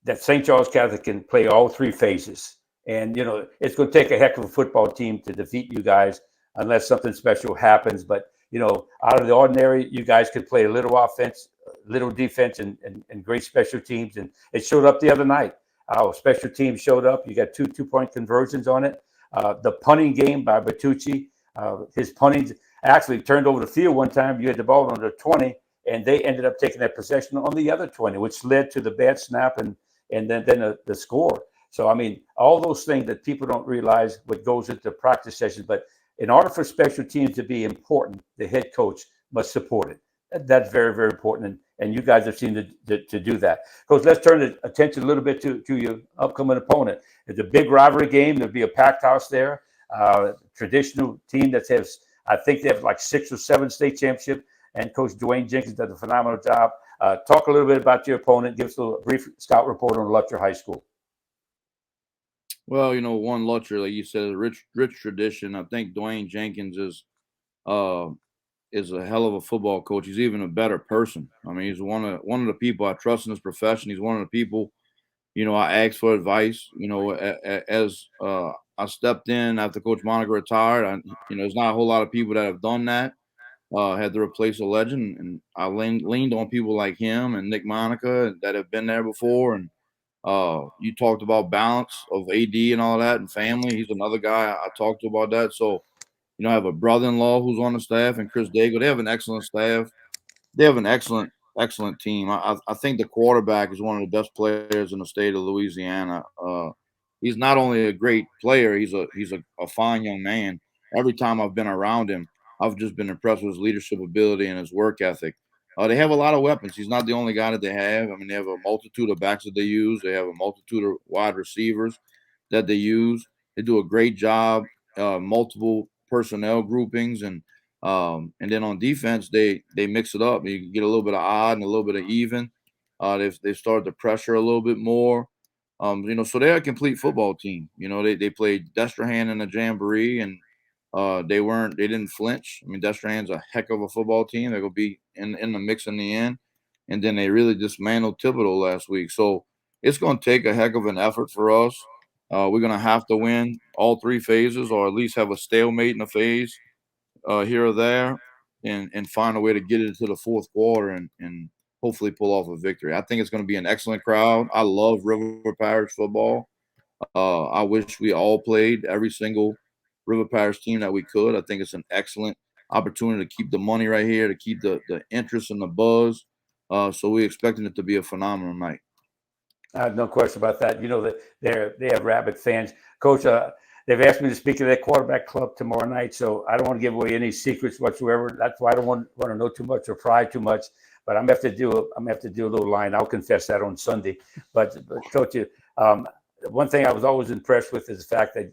that St. Charles Catholic can play all 3 phases, and it's going to take a heck of a football team to defeat you guys unless something special happens. But out of the ordinary, you guys could play a little offense, little defense, and great special teams. And it showed up the other night. Our special teams showed up. You got 2-point conversions on it. The punting game by Bertucci, his punting actually turned over the field one time. You had the ball on the 20, and they ended up taking that possession on the other 20, which led to the bad snap and then the score. So, I mean, all those things that people don't realize what goes into practice sessions. But in order for special teams to be important, the head coach must support it. That's very, very important. And you guys have seemed to do that. Coach, let's turn the attention a little bit to your upcoming opponent. It's a big rivalry game. There'll be a packed house there. Traditional team that has, I think they have like 6 or 7 state championships. And Coach Dwayne Jenkins does a phenomenal job. Talk a little bit about your opponent. Give us a brief scout report on Lutcher High School. Well, one Lutcher, like you said, a rich tradition. I think Dwayne Jenkins is a hell of a football coach. He's even a better person. I mean, he's one of the people I trust in this profession. He's one of the people, I ask for advice. As I I stepped in after Coach Monica retired. There's not a whole lot of people that have done that. Had to replace a legend, and I leaned on people like him and Nick Monica that have been there before. And you talked about balance of AD and all that and family. He's another guy I talked to about that. So, I have a brother-in-law who's on the staff, and Chris Dago. They have an excellent staff. They have an excellent team. I think the quarterback is one of the best players in the state of Louisiana. He's not only a great player, he's a fine young man. Every time I've been around him, I've just been impressed with his leadership ability and his work ethic. They have a lot of weapons. He's not the only guy that they have. I mean, they have a multitude of backs that they use. They have a multitude of wide receivers that they use. They do a great job, multiple personnel groupings, and then on defense, they mix it up. You get a little bit of odd and a little bit of even. They've started to pressure a little bit more. So they're a complete football team. They played Destrehan in the Jamboree, and they didn't flinch. I mean, Destrehan's a heck of a football team. They're gonna be in the mix in the end. And then they really dismantled Thibodeau last week. So it's gonna take a heck of an effort for us. We're gonna have to win all three phases, or at least have a stalemate in a phase here or there, and find a way to get it into the fourth quarter and hopefully pull off a victory. I think it's going to be an excellent crowd. I love River Parish football. I wish we all played every single River Parish team that we could. I think it's an excellent opportunity to keep the money right here, to keep the interest and the buzz. So we're expecting it to be a phenomenal night. No question about that. That they have rabid fans. Coach, they've asked me to speak at their quarterback club tomorrow night, so I don't want to give away any secrets whatsoever. That's why I don't want to know too much or pry too much. But I'm gonna have to do a little line. I'll confess that on Sunday. But Coach, one thing I was always impressed with is the fact that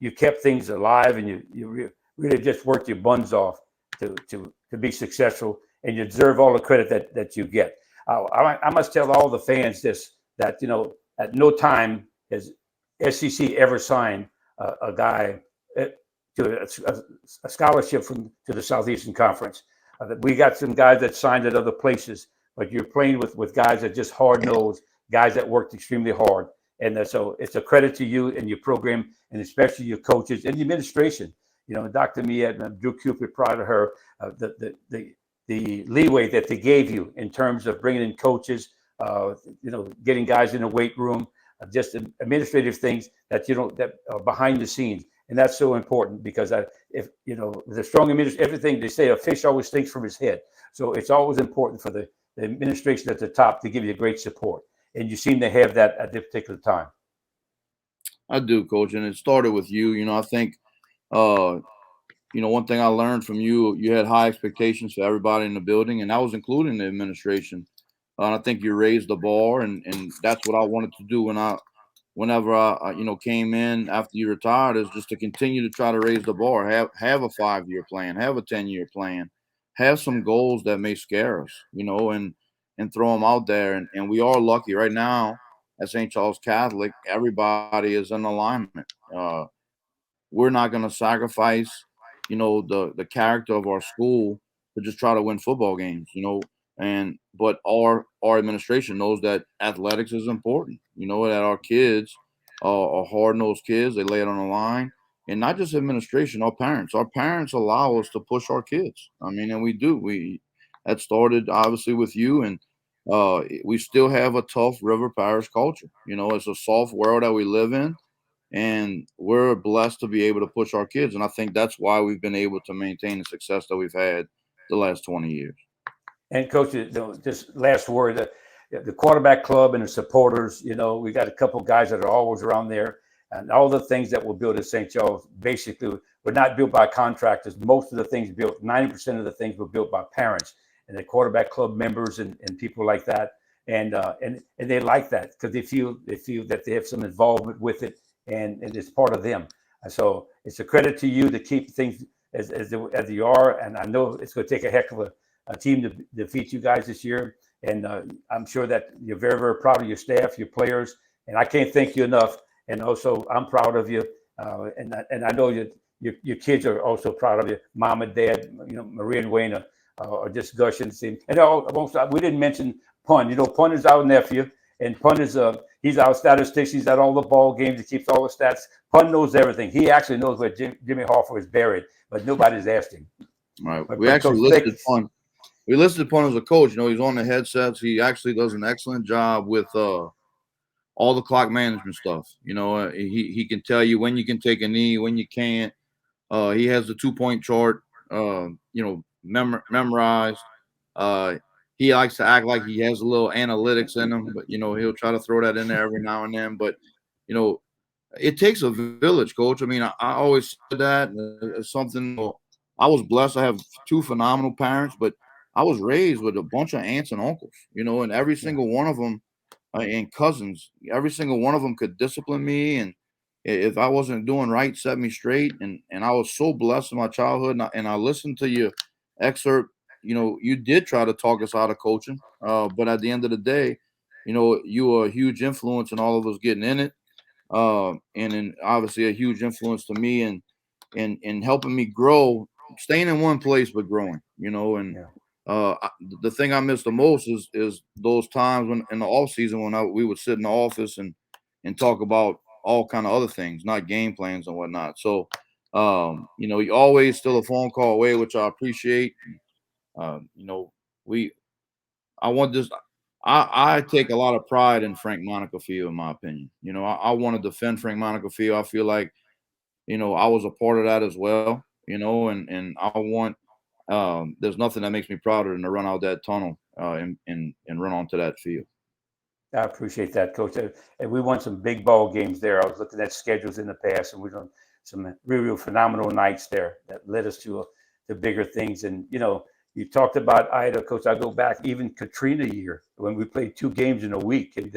you kept things alive, and you really just worked your buns off to be successful, and you deserve all the credit that you get. I must tell all the fans this, that at no time has SEC ever signed a guy to a scholarship to the Southeastern Conference. We got some guys that signed at other places, but you're playing with guys that just hard-nosed, guys that worked extremely hard. And so it's a credit to you and your program, and especially your coaches and the administration. Dr. Mia and Drew Cupid, proud of her, the leeway that they gave you in terms of bringing in coaches, getting guys in the weight room, just administrative things that that are behind the scenes. And that's so important, because if the strong administration, everything they say, a fish always thinks from his head. So it's always important for the administration at the top to give you great support. And you seem to have that at this particular time. I do, Coach. And it started with you. I think, one thing I learned from you, you had high expectations for everybody in the building, and that was including the administration. And I think you raised the bar, and that's what I wanted to do whenever I came in after you retired, is just to continue to try to raise the bar, have a 5-year plan, have a 10-year plan, have some goals that may scare us, and throw them out there. And we are lucky right now at St. Charles Catholic. Everybody is in alignment. We're not going to sacrifice, the character of our school to just try to win football games, but our administration knows that athletics is important. That our kids are hard-nosed kids. They lay it on the line. And not just administration, our parents. Our parents allow us to push our kids. I mean, and we do. That started obviously with you, and we still have a tough River Parish culture. It's a soft world that we live in, and we're blessed to be able to push our kids. And I think that's why we've been able to maintain the success that we've had the last 20 years. And Coach, just last word, the quarterback club and the supporters, we got a couple guys that are always around there, and all the things that were built at St. Charles basically were not built by contractors. Most of the things built, 90% of the things were built by parents and the quarterback club members and people like that. And they like that because they feel that they have some involvement with it, and it's part of them. And so it's a credit to you to keep things as you are. And I know it's going to take a heck of a team to defeat you guys this year. And I'm sure that you're very, very proud of your staff, your players, and I can't thank you enough. And also, I'm proud of you, and I know your kids are also proud of you. Mom and Dad, Maria and Wayne are just gushing. And we didn't mention Pun. Pun is our nephew, And Pun is he's our statistician. He's at all the ball games. He keeps all the stats. Pun knows everything. He actually knows where Jimmy Hoffa is buried, but nobody's asked him. Right. But, We actually Coach, listed Pun. We listed Pun as a coach. You know, he's on the headsets. He actually does an excellent job with all the clock management stuff. You know, he can tell you when you can take a knee, when you can't. He has the 2-point chart, you know, memorized. He likes to act like he has a little analytics in him, but, you know, he'll try to throw that in there every now and then. But, you know, it takes a village, Coach. I mean, I always said that. It's something I was blessed. I have 2 phenomenal parents, but I was raised with a bunch of aunts and uncles, you know, and every single one of them and cousins, every single one of them could discipline me. And if I wasn't doing right, set me straight. And I was so blessed in my childhood. And I listened to your excerpt. You know, you did try to talk us out of coaching. But at the end of the day, you know, you were a huge influence in all of us getting in it. And then obviously a huge influence to me and helping me grow, staying in one place, but growing, you know. And the thing I miss the most is those times when in the off season when we would sit in the office and talk about all kind of other things, not game plans and whatnot. So, you know, you're always still a phone call away, which I appreciate. You know, I take a lot of pride in Frank Monaco Field, in my opinion. You know, I want to defend Frank Monaco Field. I feel like, you know, I was a part of that as well, you know, and I want, there's nothing that makes me prouder than to run out that tunnel and run onto that field. I appreciate that, Coach. And we won some big ball games there. I was looking at schedules in the past, and we won some real phenomenal nights there that led us to bigger things. And, you know, you talked about Ida, Coach. I go back even Katrina year when we played 2 games in a week, and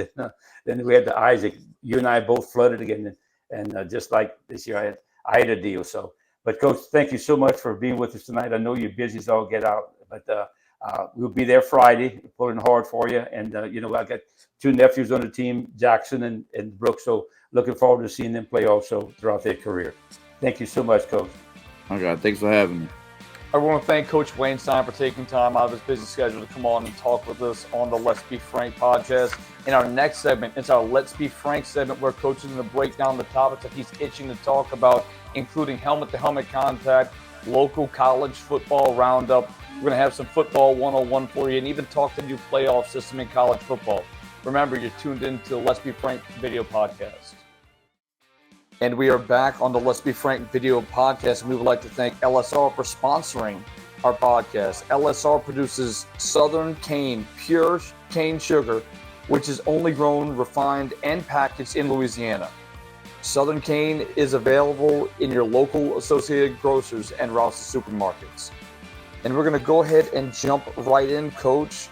then we had the Isaac. You and I both flooded again, and just like this year, I had Ida deal. So, but Coach, thank you so much for being with us tonight. I know you're busy as all get out, but we'll be there Friday, pulling hard for you. And you know, I got 2 nephews on the team, Jackson and Brooks. So looking forward to seeing them play also throughout their career. Thank you so much, Coach. Okay, thanks for having me. I want to thank Coach Wayne Stein for taking time out of his busy schedule to come on and talk with us on the Let's Be Frank podcast. In our next segment, it's our Let's Be Frank segment where Coach is going to break down the topics that he's itching to talk about, including helmet-to-helmet contact, local college football roundup. We're going to have some football 101 for you and even talk the new playoff system in college football. Remember, you're tuned into the Let's Be Frank video podcast. And we are back on the Let's Be Frank video podcast, and we would like to thank LSR for sponsoring our podcast. LSR produces Southern Cane, pure cane sugar, which is only grown, refined, and packaged in Louisiana. Southern Cane is available in your local Associated Grocers and Rouse's supermarkets. And we're going to go ahead and jump right in, Coach.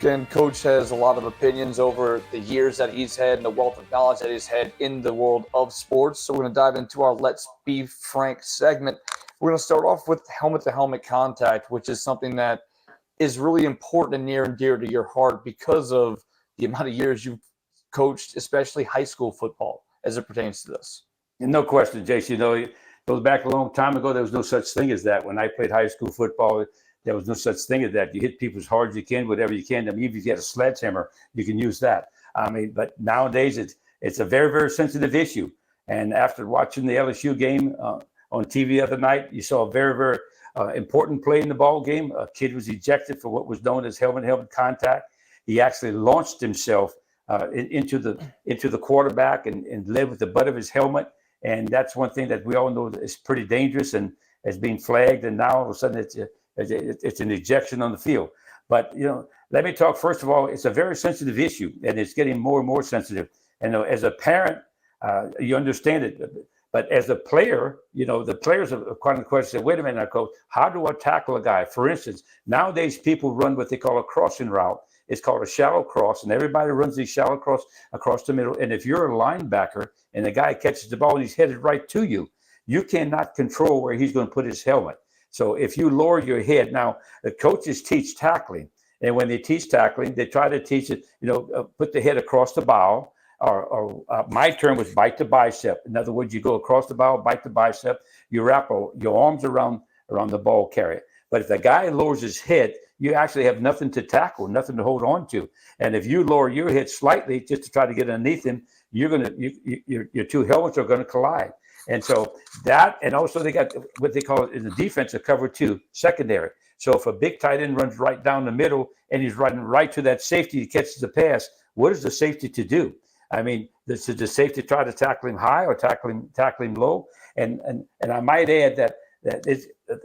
Again, Coach has a lot of opinions over the years that he's had and the wealth of knowledge that he's had in the world of sports. So we're going to dive into our Let's Be Frank segment. We're going to start off with helmet-to-helmet contact, which is something that is really important and near and dear to your heart because of the amount of years you've coached, especially high school football, as it pertains to this. And no question, Jason. You know, it goes back a long time ago. There was no such thing as that. When I played high school football, there was no such thing as that. You hit people as hard as you can, whatever you can. I mean, if you get a sledgehammer, you can use that. I mean, but nowadays it's a very, very sensitive issue. And after watching the LSU game on TV the other night, you saw a very, very important play in the ball game. A kid was ejected for what was known as helmet-helmet contact. He actually launched himself into the quarterback and led with the butt of his helmet. And that's one thing that we all know is pretty dangerous and is being flagged. And now all of a sudden it's an ejection on the field. But, you know, let me talk, first of all, it's a very sensitive issue, and it's getting more and more sensitive. And as a parent, you understand it. But as a player, you know, the players are quite the question, wait a minute, Coach, how do I tackle a guy? For instance, nowadays people run what they call a crossing route. It's called a shallow cross, and everybody runs these shallow cross across the middle. And if you're a linebacker and the guy catches the ball and he's headed right to you, you cannot control where he's going to put his helmet. So if you lower your head, now the coaches teach tackling, and when they teach tackling, they try to teach it, you know, put the head across the bow, or my term was bite the bicep. In other words, you go across the bow, bite the bicep, you wrap your arms around the ball carrier. But if the guy lowers his head, you actually have nothing to tackle, nothing to hold on to. And if you lower your head slightly just to try to get underneath him, your two helmets are going to collide. And so that, and also they got what they call in the defense a cover two secondary. So if a big tight end runs right down the middle and he's running right to that safety, he catches the pass, what is the safety to do? I mean, does the safety try to tackle him high or tackle him low? And I might add that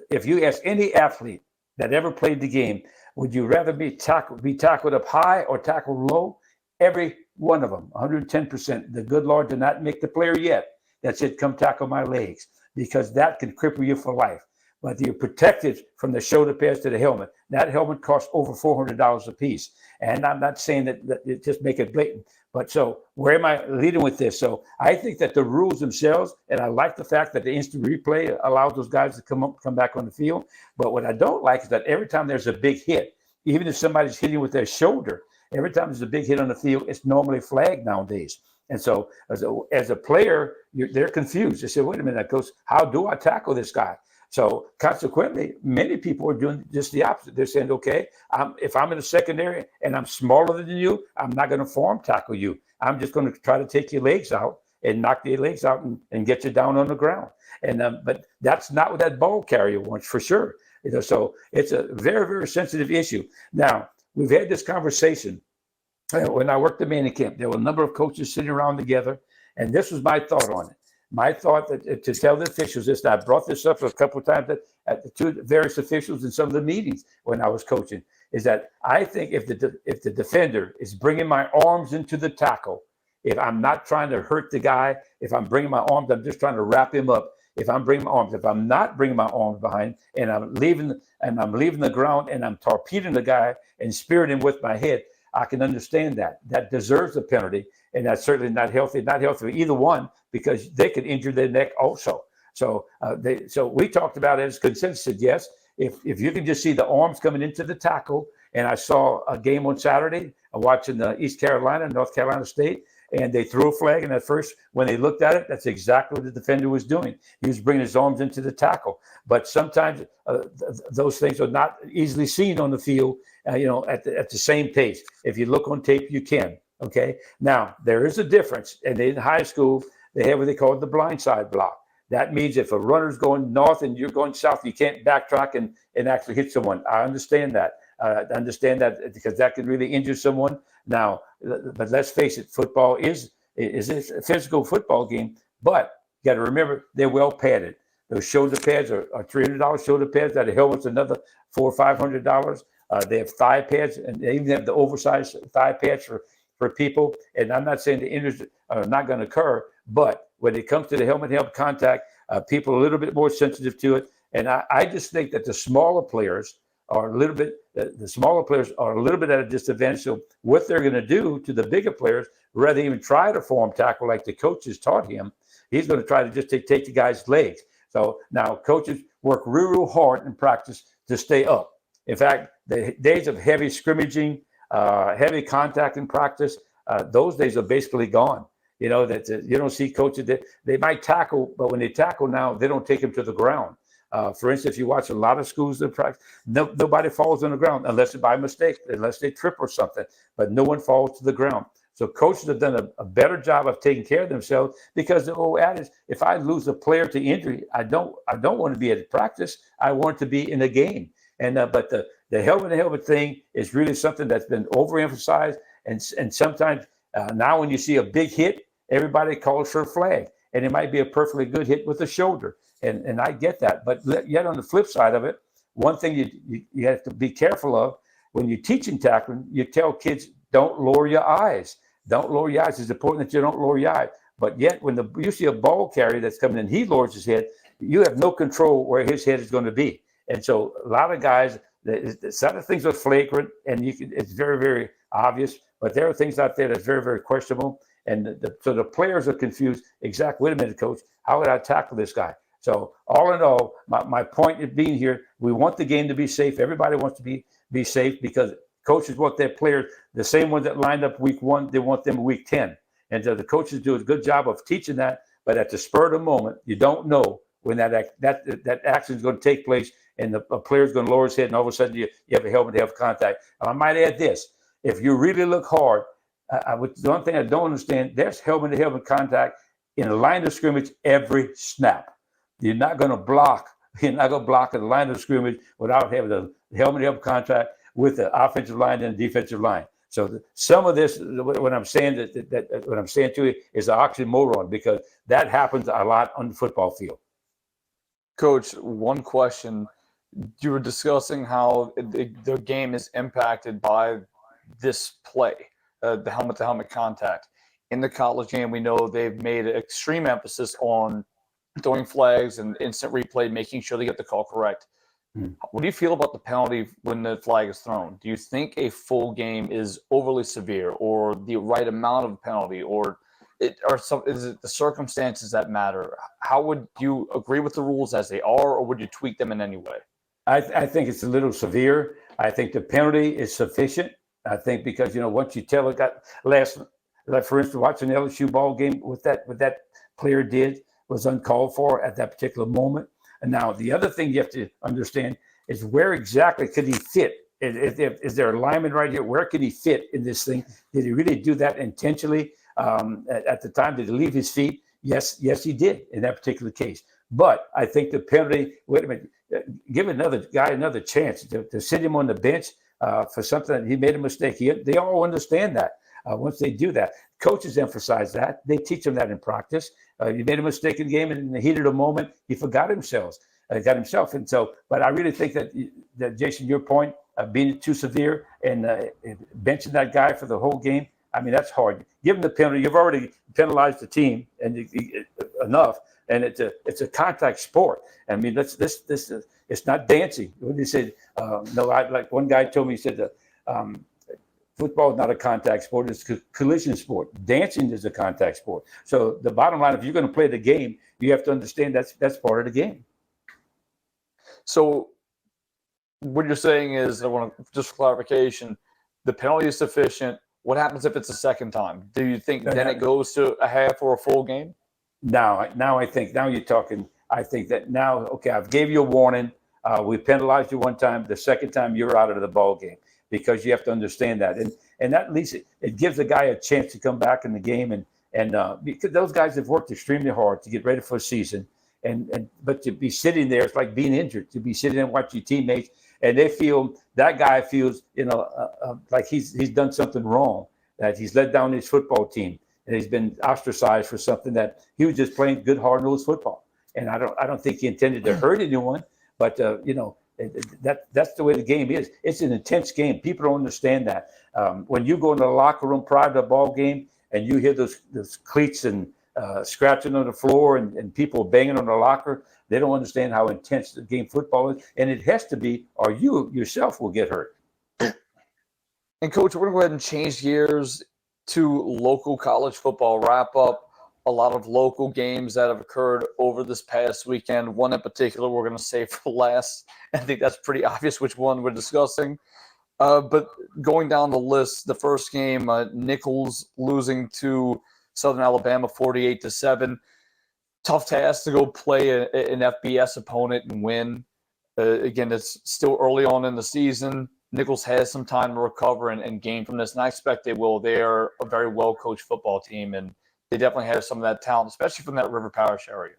if you ask any athlete that ever played the game, would you rather be tackled up high or tackled low? Every one of them, 110%. The good Lord did not make the player yet that said, come tackle my legs, because that can cripple you for life. But you're protected from the shoulder pads to the helmet. That helmet costs over $400 a piece. And I'm not saying that it just make it blatant. But so where am I leading with this? So I think that the rules themselves, and I like the fact that the instant replay allows those guys to come back on the field. But what I don't like is that every time there's a big hit, even if somebody's hitting with their shoulder, every time there's a big hit on the field, it's normally flagged nowadays. And so as a player, they're confused. They say, wait a minute, Coach, how do I tackle this guy? So consequently, many people are doing just the opposite. They're saying, okay, if I'm in the secondary and I'm smaller than you, I'm not going to form tackle you. I'm just going to try to take your legs out and knock your legs out and get you down on the ground. And but that's not what that ball carrier wants, for sure. So it's a very, very sensitive issue. Now, we've had this conversation. When I worked at Manning Camp, there were a number of coaches sitting around together, and this was my thought on it. My thought that to tell the officials this, and I brought this up a couple of times at the two various officials in some of the meetings when I was coaching, is that I think if the defender is bringing my arms into the tackle, if I'm not trying to hurt the guy, if I'm bringing my arms, I'm just trying to wrap him up. If I'm bringing my arms, if I'm not bringing my arms behind, and I'm leaving the ground and I'm torpedoing the guy and spearing him with my head, I can understand that. That deserves a penalty, and that's certainly not healthy. Not healthy for either one, because they could injure their neck also. So so we talked about it as consensus. Said yes, if you can just see the arms coming into the tackle. And I saw a game on Saturday, watching the East Carolina, North Carolina State, and they threw a flag. And at first, when they looked at it, that's exactly what the defender was doing. He was bringing his arms into the tackle. But sometimes those things are not easily seen on the field, at the same pace. If you look on tape, you can. Okay. Now, there is a difference. And in high school, they have what they call the blindside block. That means if a runner's going north and you're going south, you can't backtrack and actually hit someone. I understand that. I understand that because that could really injure someone. Now, but let's face it, football is a physical football game. But you got to remember, they're well padded. Those shoulder pads are $300 shoulder pads. That helmet's another $400 or $500. They have thigh pads, and they even have the oversized thigh pads for people. And I'm not saying the injuries are not going to occur, but when it comes to the helmet contact, people are a little bit more sensitive to it. And I just think that the smaller players are a little bit at a disadvantage. So what they're going to do to the bigger players, rather than even try to form tackle like the coaches taught him, he's going to try to just take the guy's legs. So now coaches work real hard in practice to stay up. In fact, the days of heavy scrimmaging, heavy contact in practice, those days are basically gone. You don't see coaches that they might tackle, but when they tackle now, they don't take them to the ground. For instance, if you watch a lot of schools in practice, nobody falls on the ground unless it's by mistake, unless they trip or something, but no one falls to the ground. So coaches have done a better job of taking care of themselves, because the old adage, if I lose a player to injury, I don't want to be at practice. I want to be in a game. And but the helmet thing is really something that's been overemphasized. And sometimes now when you see a big hit, everybody calls for a flag. And it might be a perfectly good hit with the shoulder. And I get that. But yet on the flip side of it, one thing you have to be careful of when you're teaching tackling, you tell kids, don't lower your eyes. Don't lower your eyes. It's important that you don't lower your eyes. But yet when you see a ball carrier that's coming in, he lowers his head, you have no control where his head is going to be. And so a lot of guys, some of the things are flagrant and it's very, very obvious. But there are things out there that's very, very questionable. And so the players are confused. Exactly. Wait a minute, coach. How would I tackle this guy? So all in all, my point in being here, we want the game to be safe. Everybody wants to be safe, because coaches want their players, the same ones that lined up week 1, they want them week 10. And so the coaches do a good job of teaching that. But at the spur of the moment, you don't know when that action is going to take place. and the player's going to lower his head, and all of a sudden you have a helmet-to-helmet contact. And I might add this: if you really look hard, the one thing I don't understand, there's helmet-to-helmet contact in the line of scrimmage every snap. You're not going to block. You're not going to block at the line of scrimmage without having the helmet-to-helmet contact with the offensive line and the defensive line. So some of this, what I'm saying what I'm saying to you is an oxymoron, because that happens a lot on the football field. Coach, one question. You were discussing how the game is impacted by this play, the helmet-to-helmet contact. In the college game, we know they've made an extreme emphasis on throwing flags and instant replay, making sure they get the call correct. What do you feel about the penalty when the flag is thrown? Do you think a full game is overly severe, or the right amount of penalty, or is it the circumstances that matter? How would you agree with the rules as they are, or would you tweak them in any way? I think it's a little severe. I think the penalty is sufficient. I think because, once you tell it, like for instance, watching the LSU ball game, what that player did was uncalled for at that particular moment. And now the other thing you have to understand is where exactly could he fit? Is there a lineman right here? Where could he fit in this thing? Did he really do that intentionally at the time? Did he leave his feet? Yes, he did in that particular case. But I think the penalty, wait a minute, give another guy another chance to sit him on the bench for something that he made a mistake. They all understand that. Once they do that, coaches emphasize that. They teach them that in practice. You made a mistake in the game, and in the heat of the moment, he forgot himself. And so, but I really think that Jason, your point, being too severe and benching that guy for the whole game, I mean, that's hard. Give him the penalty. You've already penalized the team and enough, and it's a contact sport. I mean, this it's not dancing. When they said like one guy told me, he said that. Football is not a contact sport. It's a collision sport. Dancing is a contact sport. So the bottom line, if you're going to play the game, you have to understand that's part of the game. So what you're saying is, I want to just for clarification, the penalty is sufficient. What happens if it's a second time? Do you think then it goes to a half or a full game? Now you're talking. I think that now, okay, I've gave you a warning. We penalized you one time. The second time, you're out of the ball game. Because you have to understand that, and that at least it gives the guy a chance to come back in the game, and because those guys have worked extremely hard to get ready for a season, but to be sitting there, it's like being injured. To be sitting there and watch your teammates, and that guy feels like he's done something wrong, that he's let down his football team, and he's been ostracized for something that he was just playing good hard-nosed football, and I don't think he intended to hurt anyone, but that's the way the game is. It's an intense game. People don't understand that. When you go into the locker room prior to the ball game and you hear those cleats and scratching on the floor and people banging on the locker, they don't understand how intense the game football is. And it has to be, or you yourself will get hurt. And Coach, we're going to go ahead and change gears to local college football wrap-up. A lot of local games that have occurred over this past weekend. One in particular we're going to save for last. I think that's pretty obvious which one we're discussing. But going down the list, the first game, Nichols losing to Southern Alabama 48-7. Tough task to go play an FBS opponent and win. Again, it's still early on in the season. Nichols has some time to recover and gain from this, and I expect they will. They are a very well-coached football team, and they definitely have some of that talent, especially from that River Parish area.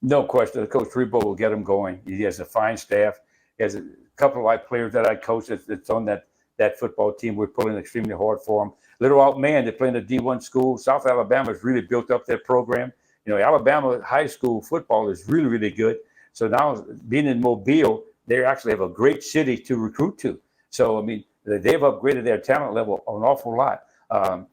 No question. Coach Rebo will get them going. He has a fine staff. He has a couple of like players that I coach that's on that football team. We're pulling extremely hard for them. Little out man, they're playing a D1 school. South Alabama has really built up their program. Alabama high school football is really, really good. So now being in Mobile, they actually have a great city to recruit to. So, I mean, they've upgraded their talent level an awful lot. And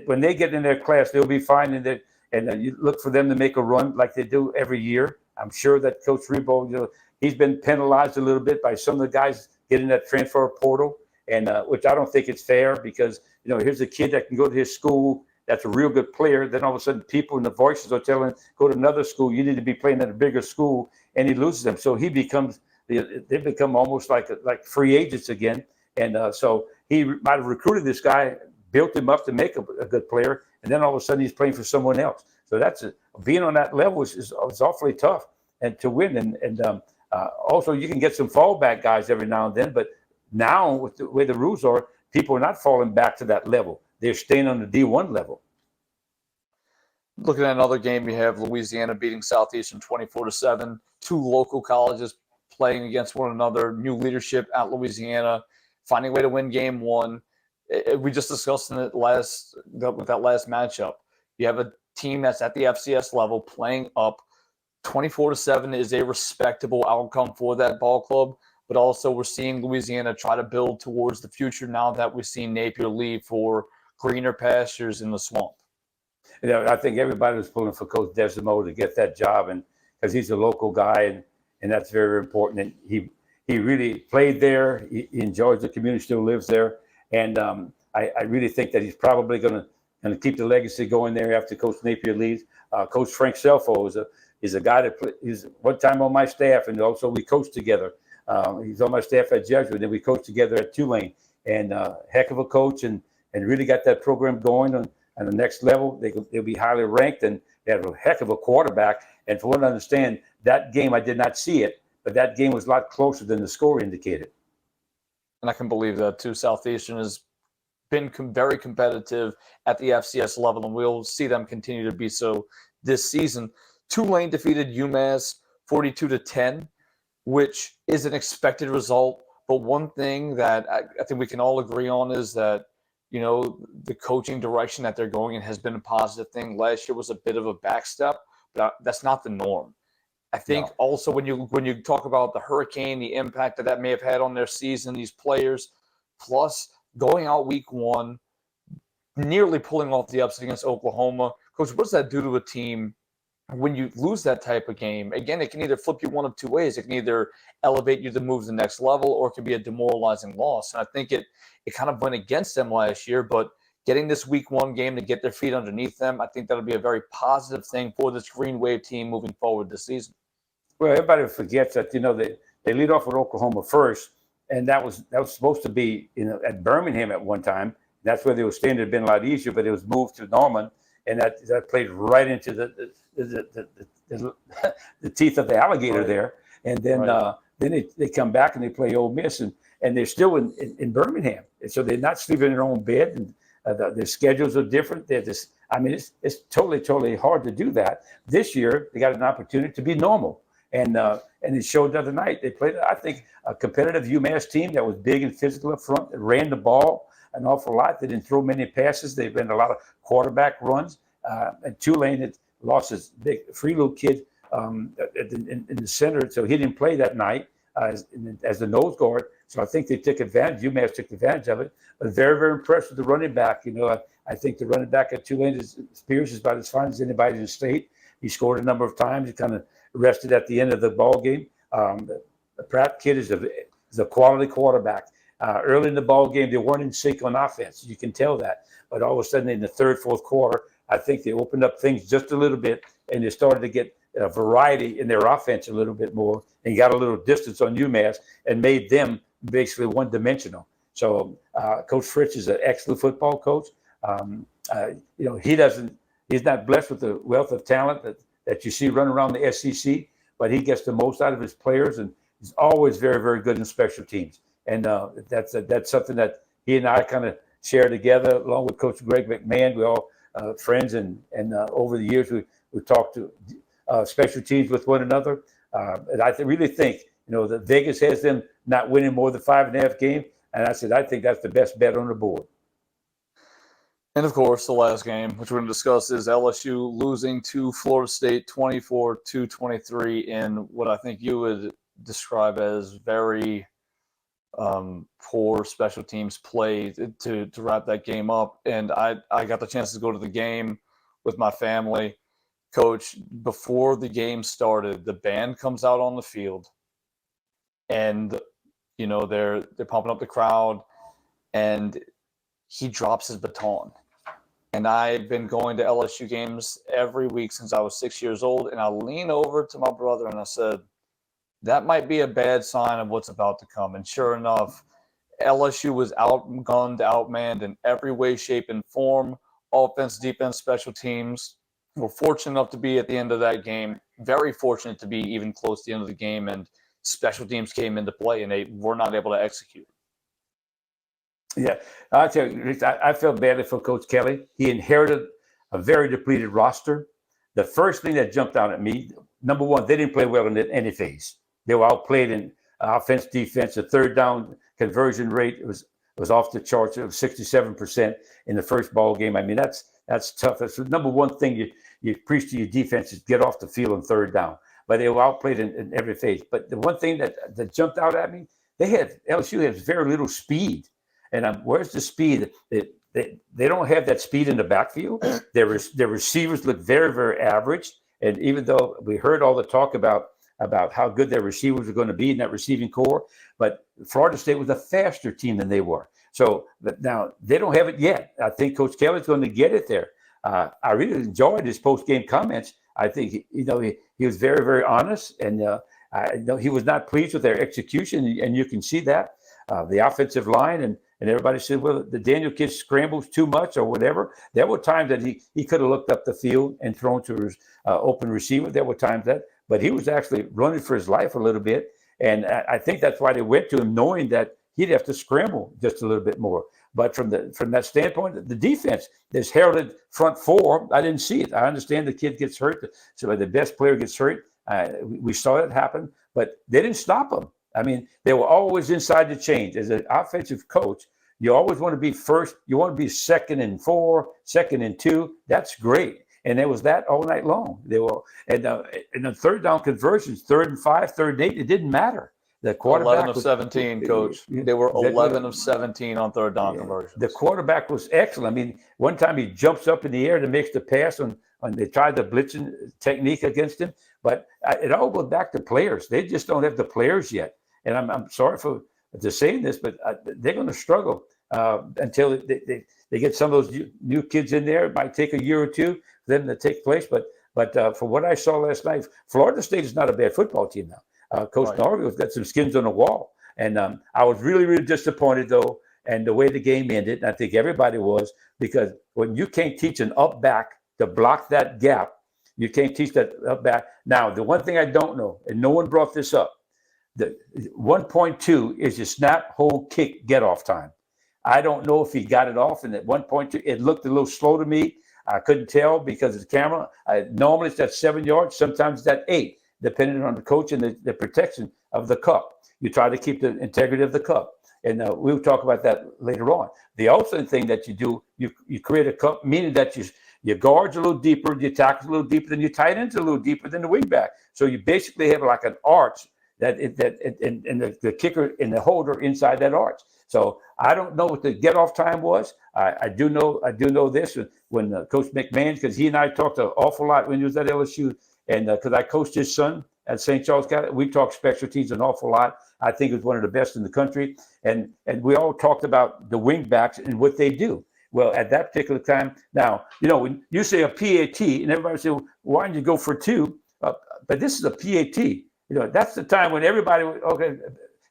when they get in their class, they'll be fine in there. And you look for them to make a run like they do every year. I'm sure that Coach Rebo, he's been penalized a little bit by some of the guys getting that transfer portal, and which I don't think it's fair because, here's a kid that can go to his school that's a real good player. Then all of a sudden people in the voices are telling him, go to another school. You need to be playing at a bigger school, and he loses them. So they become almost like free agents again. And so he might have recruited this guy, built him up to make a good player, and then all of a sudden he's playing for someone else. So being on that level is awfully tough and to win. And Also, you can get some fallback guys every now and then, but now with the way the rules are, people are not falling back to that level. They're staying on the D1 level. Looking at another game, you have Louisiana beating Southeastern 24-7. Two local colleges playing against one another. New leadership at Louisiana, finding a way to win game one. We just discussed with that last matchup. You have a team that's at the FCS level playing up. 24-7 is a respectable outcome for that ball club, but also we're seeing Louisiana try to build towards the future now that we've seen Napier leave for greener pastures in the swamp. I think everybody was pulling for Coach Desimo to get that job, and because he's a local guy, and that's very important. And he really played there. He enjoys the community, still lives there, and I really think that he's probably going to keep the legacy going there after Coach Napier leaves. Coach Frank Selfo is a guy that he's one time on my staff, and also we coached together. He's on my staff at Jesuit, and then we coached together at Tulane, and heck of a coach, and really got that program going on the next level. They'll be highly ranked, and they have a heck of a quarterback. And for what I understand, that game, I did not see it, but that game was a lot closer than the score indicated. And I can believe that too. Southeastern has been very competitive at the FCS level, and we'll see them continue to be so this season. Tulane defeated UMass 42-10, which is an expected result. But one thing that I think we can all agree on is that, the coaching direction that they're going in has been a positive thing. Last year was a bit of a backstep, but that's not the norm. I think also when you talk about the hurricane, the impact that may have had on their season, these players, plus going out week one, nearly pulling off the upset against Oklahoma. Coach, what does that do to a team when you lose that type of game? Again, it can either flip you one of two ways. It can either elevate you to move to the next level, or it can be a demoralizing loss. And I think it kind of went against them last year, but getting this week one game to get their feet underneath them, I think that'll be a very positive thing for this Green Wave team moving forward this season. Well, everybody forgets that, they lead off with Oklahoma first, and that was supposed to be, at Birmingham at one time. That's where they were staying. It had been a lot easier, but it was moved to Norman, and that played right into the teeth of the alligator there. And then they come back and they play Ole Miss, and they're still in Birmingham. And so they're not sleeping in their own bed, and their schedules are different. It's totally hard to do that. This year, they got an opportunity to be normal. And it showed the other night. They played, I think, a competitive UMass team that was big and physical up front, that ran the ball an awful lot. They didn't throw many passes. They ran a lot of quarterback runs. And Tulane had lost his big free little kid in the center, so he didn't play that night as the nose guard. So I think they took advantage. UMass took advantage of it. But very, very impressed with the running back. I think the running back at Tulane, Spears, is about as fine as anybody in the state. He scored a number of times. He kind of rested at the end of the ball game. The Pratt kid is a quality quarterback. Early in the ball game, they weren't in sync on offense. You can tell that. But all of a sudden, in the third, fourth quarter, I think they opened up things just a little bit, and they started to get a variety in their offense a little bit more, and got a little distance on UMass and made them basically one-dimensional. So Coach Fritz is an excellent football coach. He's not blessed with the wealth of talent that you see running around the SEC, but he gets the most out of his players, and he's always very, very good in special teams. And that's something that he and I kind of share together, along with Coach Greg McMahon. We all friends, and over the years we talked to special teams with one another. And I really think that Vegas has them not winning more than 5.5 games, and I said I think that's the best bet on the board. And of course, the last game, which we're going to discuss, is LSU losing to Florida State 24-23 in what I think you would describe as very poor special teams play to wrap that game up. And I got the chance to go to the game with my family. Coach, before the game started, the band comes out on the field, and they're pumping up the crowd, and he drops his baton. And I've been going to LSU games every week since I was 6 years old, and I lean over to my brother and I said, that might be a bad sign of what's about to come. And sure enough, LSU was outgunned, outmanned in every way, shape, and form. Offense, defense, special teams. We're fortunate enough to be at the end of that game. Very fortunate to be even close to the end of the game. And special teams came into play and they were not able to execute. Yeah, I'll tell you, Rich, I felt badly for Coach Kelly. He inherited a very depleted roster. The first thing that jumped out at me, number one, they didn't play well in any phase. They were outplayed in offense, defense. The third down conversion rate was off the charts. It was 67% in the first ball game. I mean, that's tough. That's the number one thing you preach to your defense is get off the field on third down. But they were outplayed in every phase. But the one thing that jumped out at me, LSU has very little speed. And where's the speed? They don't have that speed in the backfield. Their receivers look very, very average. And even though we heard all the talk about how good their receivers are going to be in that receiving core, but Florida State was a faster team than they were. So now they don't have it yet. I think Coach Kelly's going to get it there. I really enjoyed his post-game comments. I think he was very, very honest, and he was not pleased with their execution, and you can see that. The offensive line and everybody said, well, the Daniel kid scrambles too much or whatever. There were times that he could have looked up the field and thrown to his open receiver. There were times but he was actually running for his life a little bit. And I think that's why they went to him, knowing that he'd have to scramble just a little bit more. But from that standpoint, the defense, this heralded front four, I didn't see it. I understand the kid gets hurt. So the best player gets hurt. We saw it happen, but they didn't stop him. I mean, they were always inside the chains. As an offensive coach, you always want to be first. You want to be 2nd and 4, 2nd and 2. That's great. And it was that all night long. They were, and the third down conversions, 3rd and 5, 3rd and 8, it didn't matter. The quarterback 11 of 17, Coach. They were 11 of 17 on third down conversions. The quarterback was excellent. I mean, one time he jumps up in the air to make the pass on they tried the blitzing technique against him. But it all goes back to players. They just don't have the players yet. And I'm sorry for saying this, but they're going to struggle until they get some of those new kids in there. It might take a year or two for them to take place. But from what I saw last night, Florida State is not a bad football team now. Coach Norville's got some skins on the wall. And I was really, really disappointed, though, and the way the game ended. And I think everybody was, because when you can't teach an up back to block that gap, you can't teach that up back. Now, the one thing I don't know, and no one brought this up, the 1.2 is your snap, hold, kick, get off time. I don't know if he got it off, and at 1.2, it looked a little slow to me. I couldn't tell because of the camera. Normally it's at 7 yards, sometimes it's at 8, depending on the coach and the protection of the cup. You try to keep the integrity of the cup. And we'll talk about that later on. The also thing that you do, you create a cup, meaning that your guard's a little deeper, your tackle's a little deeper, then your tight end's a little deeper than the wingback. So you basically have like an arch and the kicker and the holder inside that arch. So I don't know what the get off time was. I do know this when Coach McMahon, because he and I talked an awful lot when he was at LSU, and because I coached his son at St. Charles Catholic, we talked special teams an awful lot. I think it was one of the best in the country, and we all talked about the wing backs and what they do. Well, at that particular time, now when you say a PAT, and everybody say, well, why didn't you go for 2? But this is a PAT. That's the time when everybody, okay,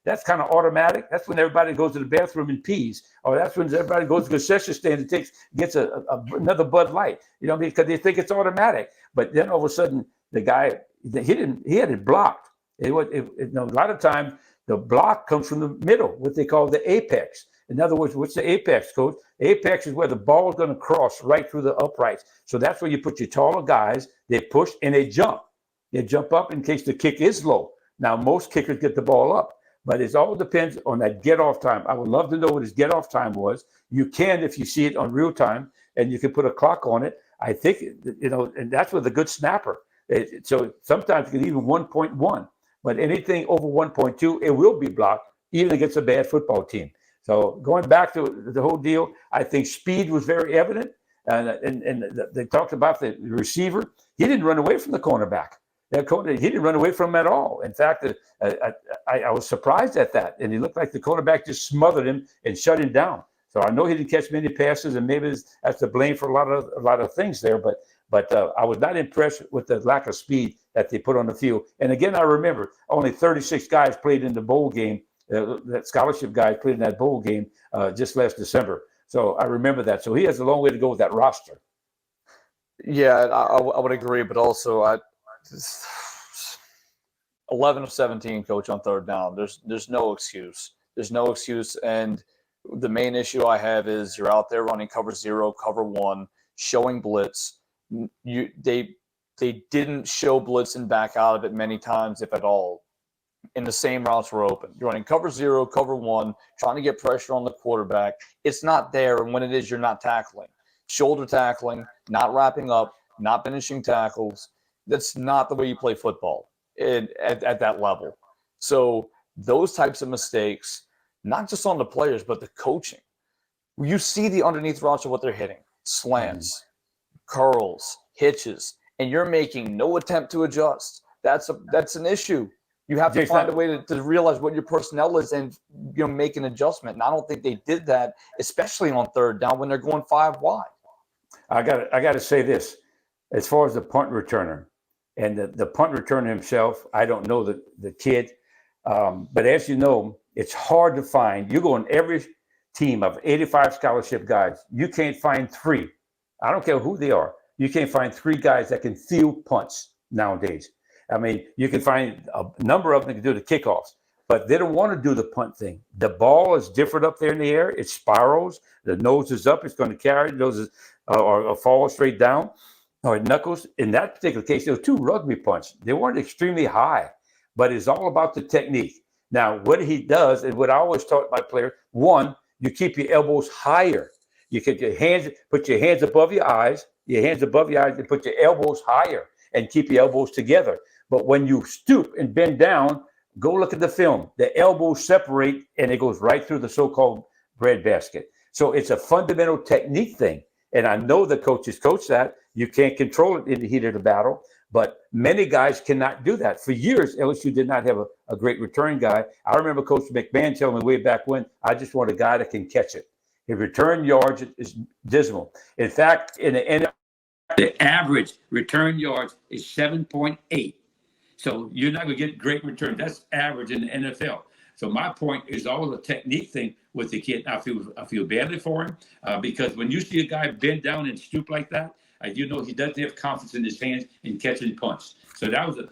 that's kind of automatic. That's when everybody goes to the bathroom and pees. Or that's when everybody goes to the concession stand and gets another Bud Light, because they think it's automatic. But then all of a sudden, the guy, he had it blocked. A lot of times, the block comes from the middle, what they call the apex. In other words, what's the apex, Coach? Apex is where the ball is going to cross right through the uprights. So that's where you put your taller guys. They push and they jump. They jump up in case the kick is low. Now, most kickers get the ball up, but it all depends on that get-off time. I would love to know what his get-off time was. You can, if you see it on real time, and you can put a clock on it. I think, and that's with a good snapper. So sometimes you can even 1.1, but anything over 1.2, it will be blocked, even against a bad football team. So going back to the whole deal, I think speed was very evident. And they talked about the receiver. He didn't run away from the cornerback. He didn't run away from him at all. In fact, I was surprised at that. And he looked like the cornerback just smothered him and shut him down. So I know he didn't catch many passes, and maybe that's to blame for a lot of things there. But I was not impressed with the lack of speed that they put on the field. And again, I remember only 36 guys played in the bowl game. That scholarship guys played in that bowl game just last December. So I remember that. So he has a long way to go with that roster. Yeah, I would agree. But also, 11 of 17, coach, on third down. There's no excuse. There's no excuse. And the main issue I have is you're out there running cover 0, cover 1, showing blitz. They didn't show blitz and back out of it many times, if at all. And the same routes were open. You're running cover 0, cover 1, trying to get pressure on the quarterback. It's not there, and when it is, you're not tackling. Shoulder tackling, not wrapping up, not finishing tackles. That's not the way you play football at that level. So those types of mistakes, not just on the players, but the coaching. You see the underneath routes of what they're hitting. Slants, curls, hitches, and you're making no attempt to adjust. That's an issue. You have to find a way to realize what your personnel is and make an adjustment. And I don't think they did that, especially on third down when they're going 5 wide. I got to say this, as far as the punt returner and the punt returner himself. I don't know the kid, but as you know, it's hard to find. You go in every team of 85 scholarship guys, you can't find 3. I don't care who they are. You can't find 3 guys that can field punts nowadays. I mean, you can find a number of them that can do the kickoffs, but they don't want to do the punt thing. The ball is different up there in the air. It spirals. The nose is up. It's going to carry. The nose is or fall straight down, or it knuckles. In that particular case, there were 2 rugby punts. They weren't extremely high, but it's all about the technique. Now, what he does, and what I always taught my player, 1, you keep your elbows higher. You put your hands above your eyes, and put your elbows higher, and keep your elbows together. But when you stoop and bend down, go look at the film. The elbows separate, and it goes right through the so-called breadbasket. So it's a fundamental technique thing. And I know the coaches coach that. You can't control it in the heat of the battle. But many guys cannot do that. For years, LSU did not have a great return guy. I remember Coach McMahon telling me way back when, I just want a guy that can catch it. His return yards is dismal. In fact, in the NFL, the average return yards is 7.8. So you're not going to get great return. That's average in the NFL. So my point is all the technique thing with the kid. I feel badly for him because when you see a guy bend down and stoop like that, he doesn't have confidence in his hands in catching punts. So that was a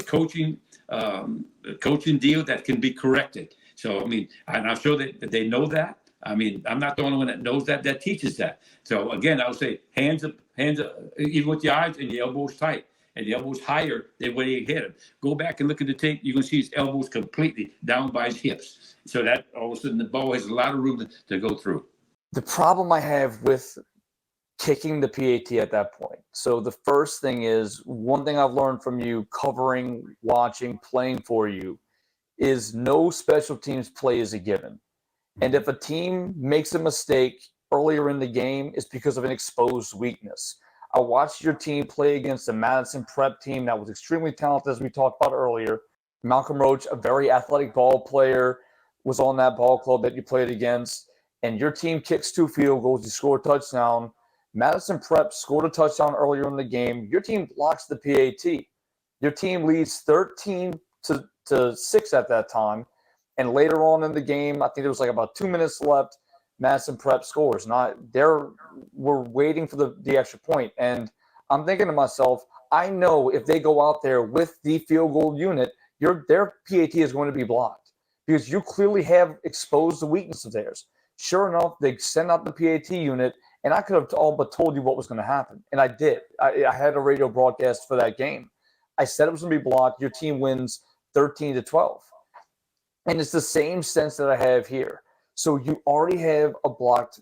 coaching deal that can be corrected. So I mean, and I'm sure that they know that. I mean, I'm not the only one that knows that teaches that. So again, I would say hands up, even with your eyes and your elbows tight. And the elbows higher than where he hit him. Go back and look at the tape. You're going to see his elbows completely down by his hips. So that all of a sudden the ball has a lot of room to go through. The problem I have with kicking the PAT at that point. So the first thing is, one thing I've learned from you covering, watching, playing for you is no special teams play is a given. And if a team makes a mistake earlier in the game, it's because of an exposed weakness. I watched your team play against the Madison Prep team that was extremely talented, as we talked about earlier. Malcolm Roach, a very athletic ball player, was on that ball club that you played against. And your team kicks 2 field goals. You score a touchdown. Madison Prep scored a touchdown earlier in the game. Your team blocks the PAT. Your team leads 13-6 at that time. And later on in the game, I think there was like about 2 minutes left. Madison Prep scores. We're waiting for the extra point. And I'm thinking to myself, I know if they go out there with the field goal unit, their PAT is going to be blocked because you clearly have exposed the weakness of theirs. Sure enough, they send out the PAT unit, and I could have all but told you what was going to happen. And I did. I had a radio broadcast for that game. I said it was going to be blocked. Your team wins 13-12. And it's the same sense that I have here. So you already have a blocked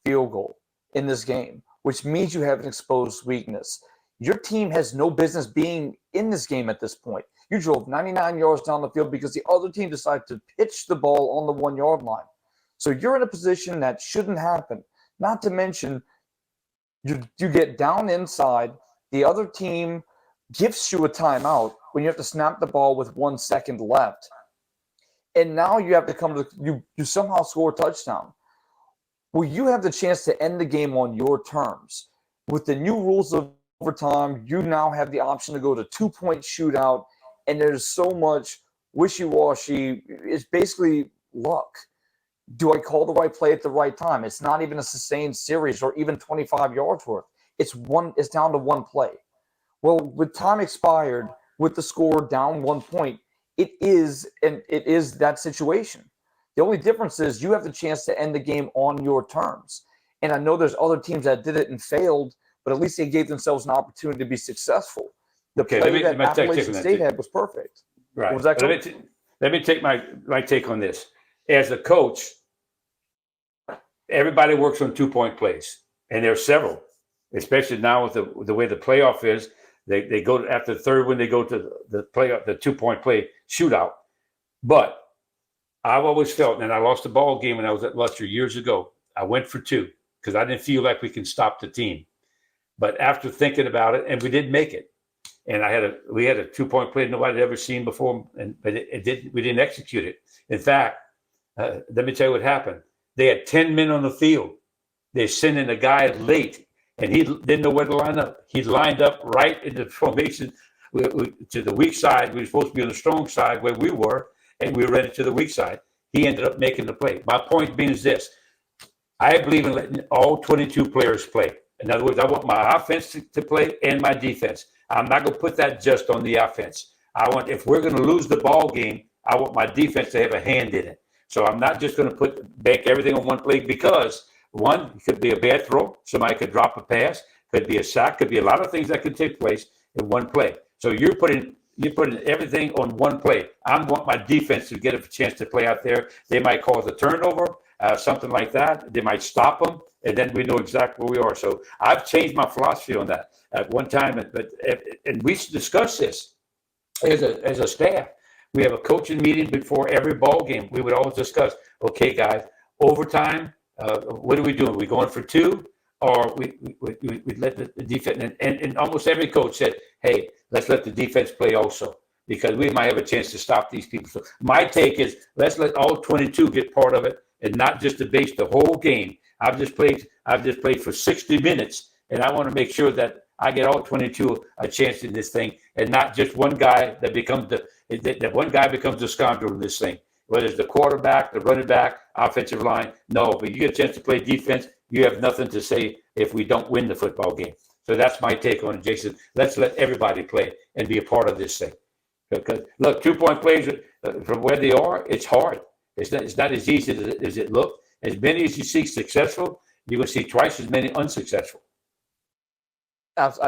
field goal in this game, which means you have an exposed weakness. Your team has no business being in this game at this point. You drove 99 yards down the field because the other team decided to pitch the ball on the 1-yard line. So you're in a position that shouldn't happen. Not to mention, you get down inside. The other team gives you a timeout when you have to snap the ball with 1 second left. And now you have to come to you somehow score a touchdown. Well, you have the chance to end the game on your terms. With the new rules of overtime, you now have the option to go to 2-point shootout, and there's so much wishy-washy. It's basically luck. Do I call the right play at the right time? It's not even a sustained series or even 25 yards worth. It's down to 1 play. Well, with time expired, with the score down 1 point, it is that situation. The only difference is you have the chance to end the game on your terms. And I know there's other teams that did it and failed, but at least they gave themselves an opportunity to be successful. The play that Appalachian State had was perfect. Right. Was that let me take my take on this. As a coach, everybody works on 2-point plays, and there are several, especially now with the way the playoff is. They go after the third when they go to the playoff, the 2-point play shootout. But I've always felt, and I lost the ball game when I was at Luster years ago. I went for 2 because I didn't feel like we can stop the team. But after thinking about it, and we did make it, and we had a 2-point play nobody had ever seen before, but we didn't execute it. In fact, let me tell you what happened. They had 10 men on the field. They sent in a guy late, and he didn't know where to line up. He lined up right in the formation to the weak side. We were supposed to be on the strong side where we were, and we were ready to the weak side. He ended up making the play. My point being is this. I believe in letting all 22 players play. In other words, I want my offense to play and my defense. I'm not going to put that just on the offense. If we're going to lose the ball game, I want my defense to have a hand in it. So I'm not just going to bank everything on one play because one, it could be a bad throw. Somebody could drop a pass, could be a sack, could be a lot of things that could take place in one play. So you're putting everything on one play. I want my defense to get a chance to play out there. They might cause a turnover, something like that. They might stop them, and then we know exactly where we are. So I've changed my philosophy on that at one time, and we discussed this as a staff. We have a coaching meeting before every ball game. We would always discuss, okay, guys, overtime, what are we doing? Are we going for 2? Or we let the defense, and almost every coach said, hey, let's let the defense play also, because we might have a chance to stop these people. So my take is let's let all 22 get part of it and not just to base the whole game. I've just played for 60 minutes, and I want to make sure that I get all 22 a chance in this thing, and not just one guy that becomes the scoundrel in this thing. Whether it's the quarterback, the running back, offensive line, no. But you get a chance to play defense, you have nothing to say if we don't win the football game. So that's my take on it, Jason. Let's let everybody play and be a part of this thing. Because look, 2-point plays from where they are, it's hard. It's not as easy as it looks. As many as you see successful, you're going to see twice as many unsuccessful.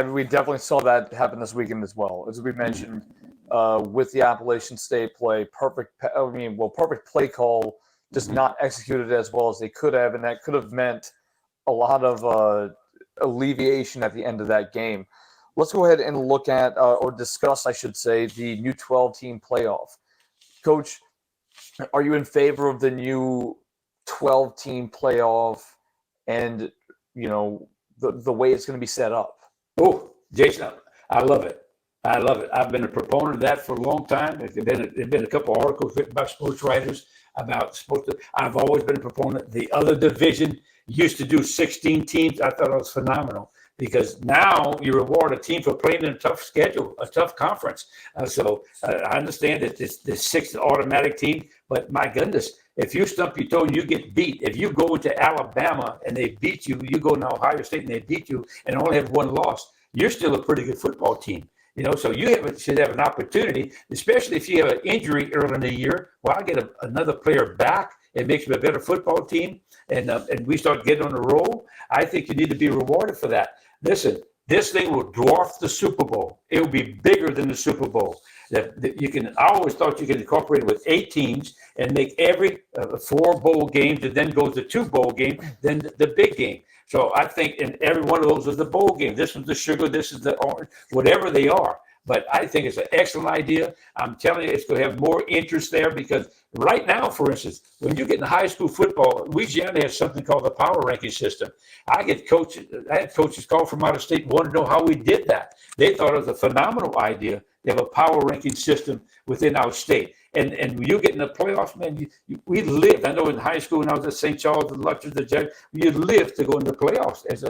We definitely saw that happen this weekend as well. As we mentioned, with the Appalachian State play, perfect play call, just not executed as well as they could have, and that could have meant a lot of alleviation at the end of that game. Let's go ahead and look at, or discuss, I should say, the new 12-team playoff. Coach, are you in favor of the new 12-team playoff and, the way it's going to be set up? Oh, Jason, I love it. I've been a proponent of that for a long time. There's been a couple of articles written by sports writers about sports. I've always been a proponent. The other division used to do 16 teams. I thought it was phenomenal because now you reward a team for playing in a tough schedule, a tough conference. I understand that this 6 automatic team, but my goodness, if you stump your toe and you get beat, if you go into Alabama and they beat you, you go to Ohio State and they beat you and only have 1 loss, you're still a pretty good football team. So you should have an opportunity, especially if you have an injury early in the year. Well, I get another player back. It makes me a better football team, and we start getting on the roll. I think you need to be rewarded for that. Listen, this thing will dwarf the Super Bowl. It will be bigger than the Super Bowl. I always thought you could incorporate it with 8 teams and make every 4 bowl games, and then go to 2 bowl games, then the big game. So I think in every one of those is the bowl game. This is the sugar, this is the orange, whatever they are. But I think it's an excellent idea. I'm telling you, it's going to have more interest there because right now, for instance, when you get in high school football, Louisiana has something called the power ranking system. I had coaches call from out of state wanted to know how we did that. They thought it was a phenomenal idea to have a power ranking system within our state. And when you get in the playoffs, man, we lived. I know in high school when I was at St. Charles, the Luster, the Jack, you lived to go in the playoffs as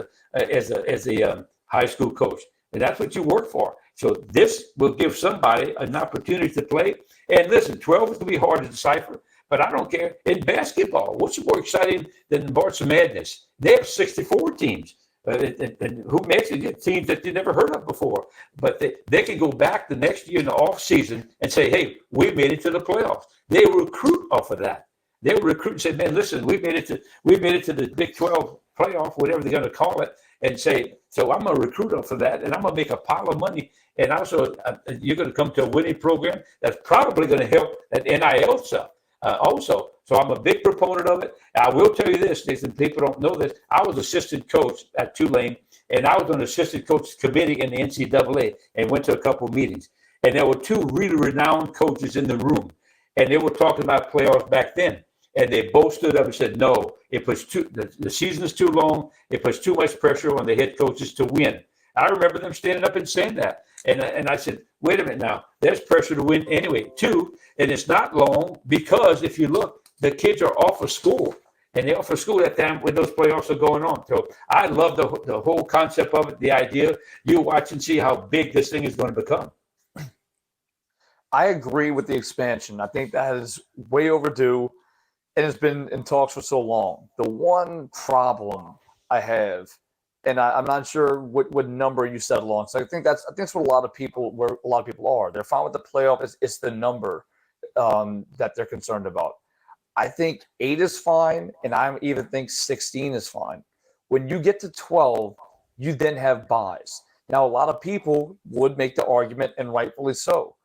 a high school coach, and that's what you work for. So this will give somebody an opportunity to play. And listen, 12 is going to be hard to decipher, but I don't care. In basketball, what's more exciting than March Madness? They have 64 teams. And who makes it? Teams that you never heard of before. But they can go back the next year in the off season and say, hey, we made it to the playoffs. They recruit off of that. They would recruit and say, man, listen, we made it to the Big 12 playoff, whatever they're going to call it, and say, so I'm going to recruit off of that, and I'm going to make a pile of money. And also, you're going to come to a winning program that's probably going to help that NIL stuff also. So I'm a big proponent of it. I will tell you this, Nathan, people don't know this. I was assistant coach at Tulane, and I was on the assistant coach committee in the NCAA and went to a couple of meetings. And there were two really renowned coaches in the room, and they were talking about playoffs back then. And they both stood up and said, no, the season is too long. It puts too much pressure on the head coaches to win. I remember them standing up and saying that. And I said, wait a minute now, there's pressure to win anyway, too. And it's not long because if you look, the kids are off of school. And they're off of school at that time when those playoffs are going on. So I love the whole concept of it, the idea. You watch and see how big this thing is going to become. I agree with the expansion. I think that is way overdue. And it's been in talks for so long. The one problem I have, and I'm not sure what number you settle on. So I think that's what a lot of people are. They're fine with the playoff. It's the number that they're concerned about. I think 8 is fine, and I even think 16 is fine. When you get to 12, you then have buys. Now, a lot of people would make the argument, and rightfully so.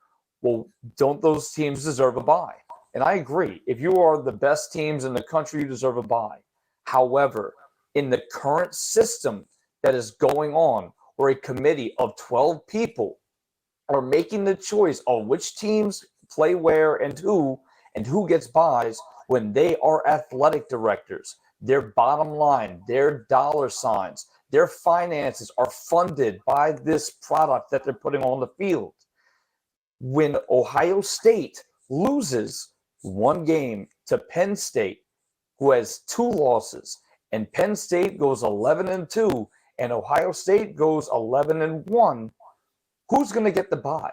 Well, don't those teams deserve a bye? And I agree. If you are the best teams in the country, you deserve a bye. However, in the current system that is going on, where a committee of 12 people are making the choice of which teams play where and who gets buys, when they are athletic directors, their bottom line, their dollar signs, their finances are funded by this product that they're putting on the field. When Ohio State loses one game to Penn State, who has 2 losses, and Penn State goes 11-2, and Ohio State goes 11-1, who's going to get the bye?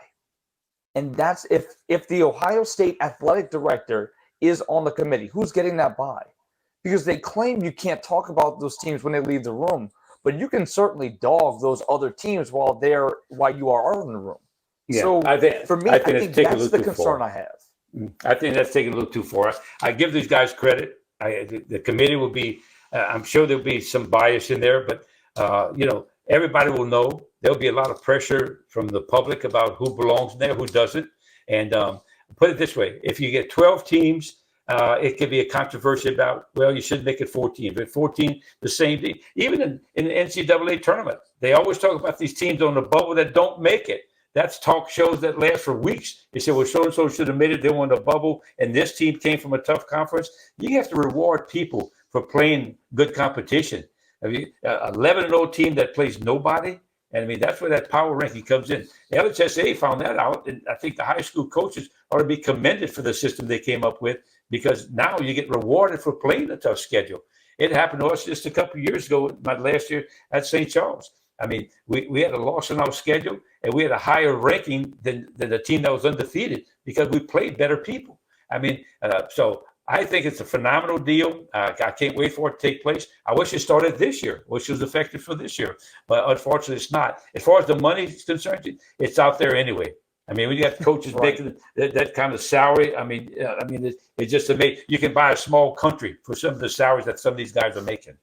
And that's if the Ohio State athletic director is on the committee, who's getting that bye? Because they claim you can't talk about those teams when they leave the room, but you can certainly dog those other teams while you are in the room. Yeah, so I think that's the concern I have. I think that's taking a little too far. I give these guys credit. The committee will be, I'm sure there'll be some bias in there, but, everybody will know. There'll be a lot of pressure from the public about who belongs there, who doesn't. And put it this way, if you get 12 teams, it could be a controversy about, well, you should make it 14. But 14, the same thing. Even in the NCAA tournament, they always talk about these teams on the bubble that don't make it. That's talk shows that last for weeks. They say, well, so-and-so should have made it. They won the bubble, and this team came from a tough conference. You have to reward people for playing good competition. I mean, 11-0 team that plays nobody, and I mean, that's where that power ranking comes in. The LHSA found that out, and I think the high school coaches ought to be commended for the system they came up with, because now you get rewarded for playing a tough schedule. It happened to us just a couple of years ago, my last year at St. Charles. I mean, we had a loss in our schedule, and we had a higher ranking than the team that was undefeated because we played better people. I mean, so I think it's a phenomenal deal. I can't wait for it to take place. I wish it started this year, which was effective for this year, but unfortunately it's not. As far as the money is concerned, it's out there anyway. I mean, when you got coaches making that kind of salary, I mean, it's just amazing. You can buy a small country for some of the salaries that some of these guys are making.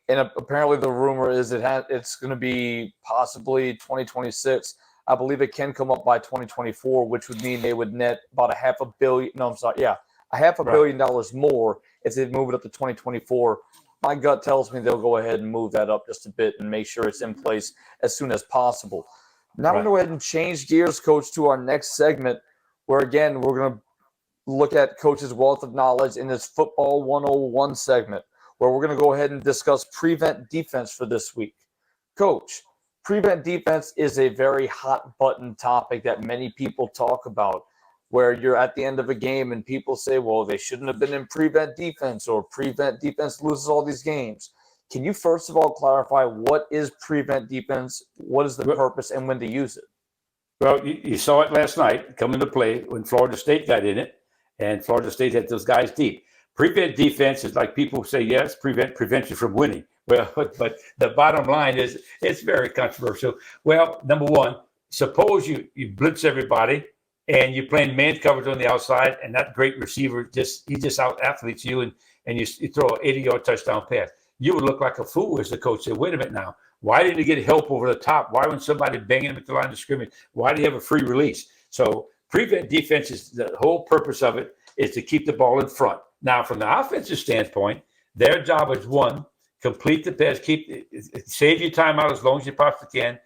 And apparently the rumor is it's going to be possibly 2026. I believe it can come up by 2024, which would mean they would net about $500 million. No, I'm sorry. Yeah, $500 million more if they move it up to 2024. My gut tells me they'll go ahead and move that up just a bit and make sure it's in place as soon as possible. Now we're going to go ahead and change gears, Coach, to our next segment, where, again, we're going to look at Coach's wealth of knowledge in this Football 101 segment, where we're going to go ahead and discuss prevent defense for this week. Coach, prevent defense is a very hot button topic that many people talk about, where you're at the end of a game and people say, well, they shouldn't have been in prevent defense, or prevent defense loses all these games. Can you first of all clarify what is prevent defense, what is the purpose, and when to use it? Well, you saw it last night come into play when Florida State got in it, and Florida State had those guys deep. Prevent defense is like people say, yes, prevent you from winning. Well, but the bottom line is it's very controversial. Well, number one, suppose you blitz everybody and you're playing man coverage on the outside, and that great receiver he just out athletes you, and you throw an 80-yard touchdown pass. You would look like a fool as the coach said, wait a minute now. Why didn't he get help over the top? Why when somebody banging him at the line of scrimmage? Why do you have a free release? So prevent defense is the whole purpose of it is to keep the ball in front. Now, from the offensive standpoint, their job is one, complete the pass, save your time out as long as you possibly can,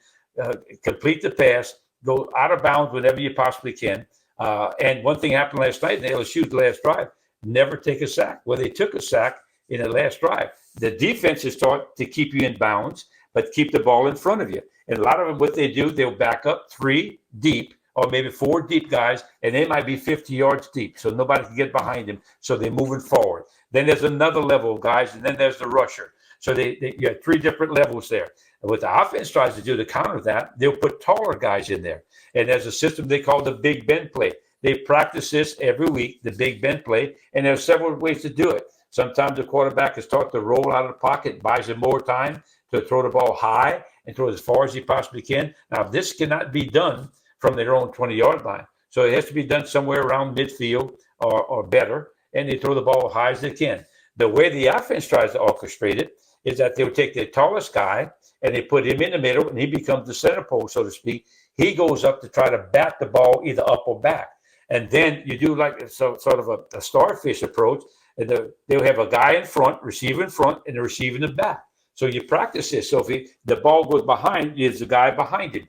complete the pass, go out of bounds whenever you possibly can. And one thing happened last night in the LSU's last drive, never take a sack. Well, they took a sack in the last drive. The defense is taught to keep you in bounds, but keep the ball in front of you. And a lot of them, what they do, they'll back up 3 deep or maybe 4 deep guys, and they might be 50 yards deep, so nobody can get behind them, so they're moving forward. Then there's another level of guys, and then there's the rusher. So you have 3 different levels there. And what the offense tries to do to counter that, they'll put taller guys in there. And there's a system they call the Big Ben play. They practice this every week, the Big Ben play, and there's several ways to do it. Sometimes the quarterback is taught to roll out of the pocket, buys him more time to throw the ball high and throw as far as he possibly can. Now, this cannot be done from their own 20-yard line. So it has to be done somewhere around midfield or better, and they throw the ball as high as they can. The way the offense tries to orchestrate it is that they'll take the tallest guy and they put him in the middle, and he becomes the center pole, so to speak. He goes up to try to bat the ball either up or back. And then you do like sort of a starfish approach, and they'll have a guy in front, receiver in front, and the receiver in the back. So you practice this. So if the ball goes behind, there's a guy behind him.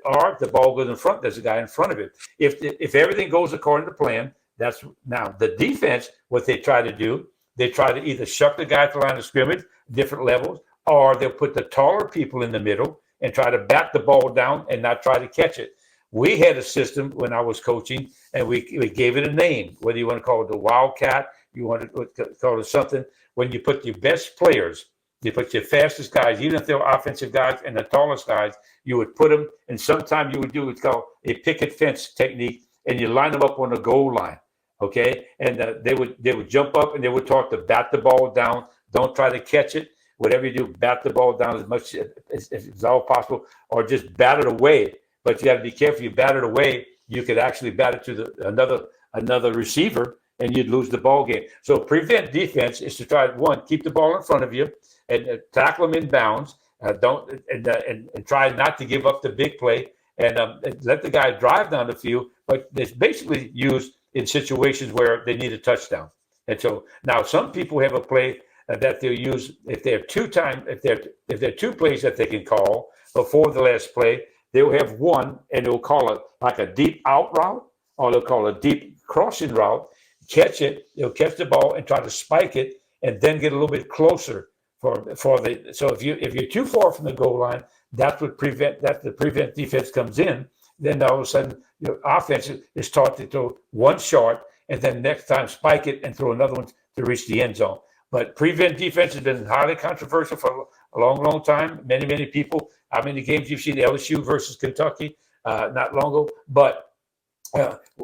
Or if the ball goes in front, there's a guy in front of it. If everything goes according to plan, that's now the defense. What they try to do, they try to either shuck the guy at the line of scrimmage, different levels, or they'll put the taller people in the middle and try to bat the ball down and not try to catch it. We had a system when I was coaching, and we gave it a name. Whether you want to call it the Wildcat, you want to call it something. When you put your best players, you put your fastest guys, even if they're offensive guys, and the tallest guys, you would put them, and sometimes you would do what's called a picket fence technique, and you line them up on the goal line, okay? And they would jump up, and they would talk to bat the ball down. Don't try to catch it. Whatever you do, bat the ball down as much as all possible, or just bat it away. But you got to be careful. You bat it away, you could actually bat it to another receiver, and you'd lose the ball game. So prevent defense is to try one, keep the ball in front of you, and tackle them in bounds. And try not to give up the big play, and let the guy drive down the field. But it's basically used in situations where they need a touchdown. And so now some people have a play that they'll use if there are 2 plays that they can call before the last play. They'll have one, and they'll call it like a deep out route, or they'll call it a deep crossing route. Catch it, they'll catch the ball and try to spike it, and then get a little bit closer so if you're too far from the goal line, that's the prevent defense comes in. Then all of a sudden your offense is taught to throw one short, and then next time spike it and throw another one to reach the end zone. But prevent defense has been highly controversial for a long, long time. Many people. How many games you've seen LSU versus Kentucky not long ago? But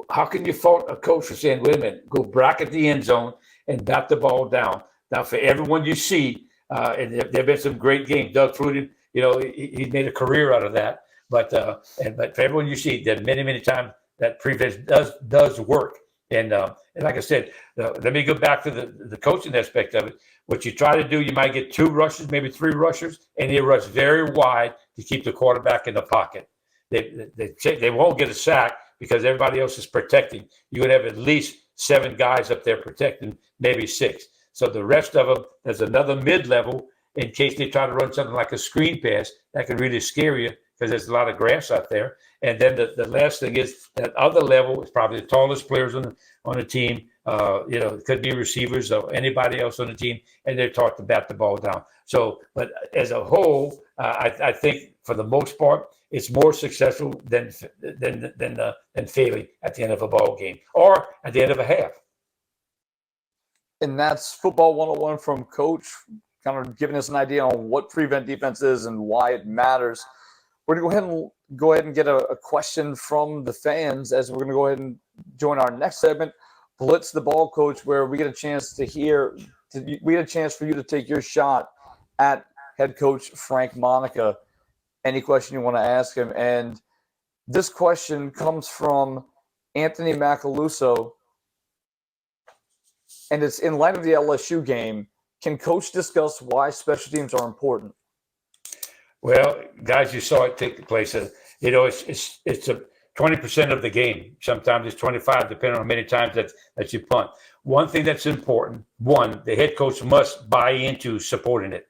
how can you fault a coach for saying, wait a minute, go bracket the end zone and bat the ball down? Now, for everyone you see, and there have been some great games. Doug Flutie, he made a career out of that. But for everyone you see, that many times that prevent does work. And like I said, let me go back to the coaching aspect of it. What you try to do, you might get 2 rushers, maybe 3 rushers, and they rush very wide to keep the quarterback in the pocket. They won't get a sack because everybody else is protecting. You're going to have at least 7 guys up there protecting, maybe 6. So the rest of them, there's another mid-level in case they try to run something like a screen pass that can really scare you because there's a lot of grass out there. And then the last thing is that other level is probably the tallest players on the team. It could be receivers or anybody else on the team, and they're taught to bat the ball down. So, but as a whole, I think for the most part, it's more successful than failing at the end of a ball game or at the end of a half. And that's Football 101 from Coach, kind of giving us an idea on what prevent defense is and why it matters. We're going to go ahead and get a question from the fans as we're going to go ahead and join our next segment, Blitz the Ball Coach, where we get a chance for you to take your shot at head coach Frank Monica any question you want to ask him. And this question comes from Anthony Macaluso, and it's in light of the LSU game. Can Coach discuss why special teams are important? Well, guys, you saw it take place. It's a 20% of the game. Sometimes it's 25, depending on how many times that you punt. One thing that's important, the head coach must buy into supporting it.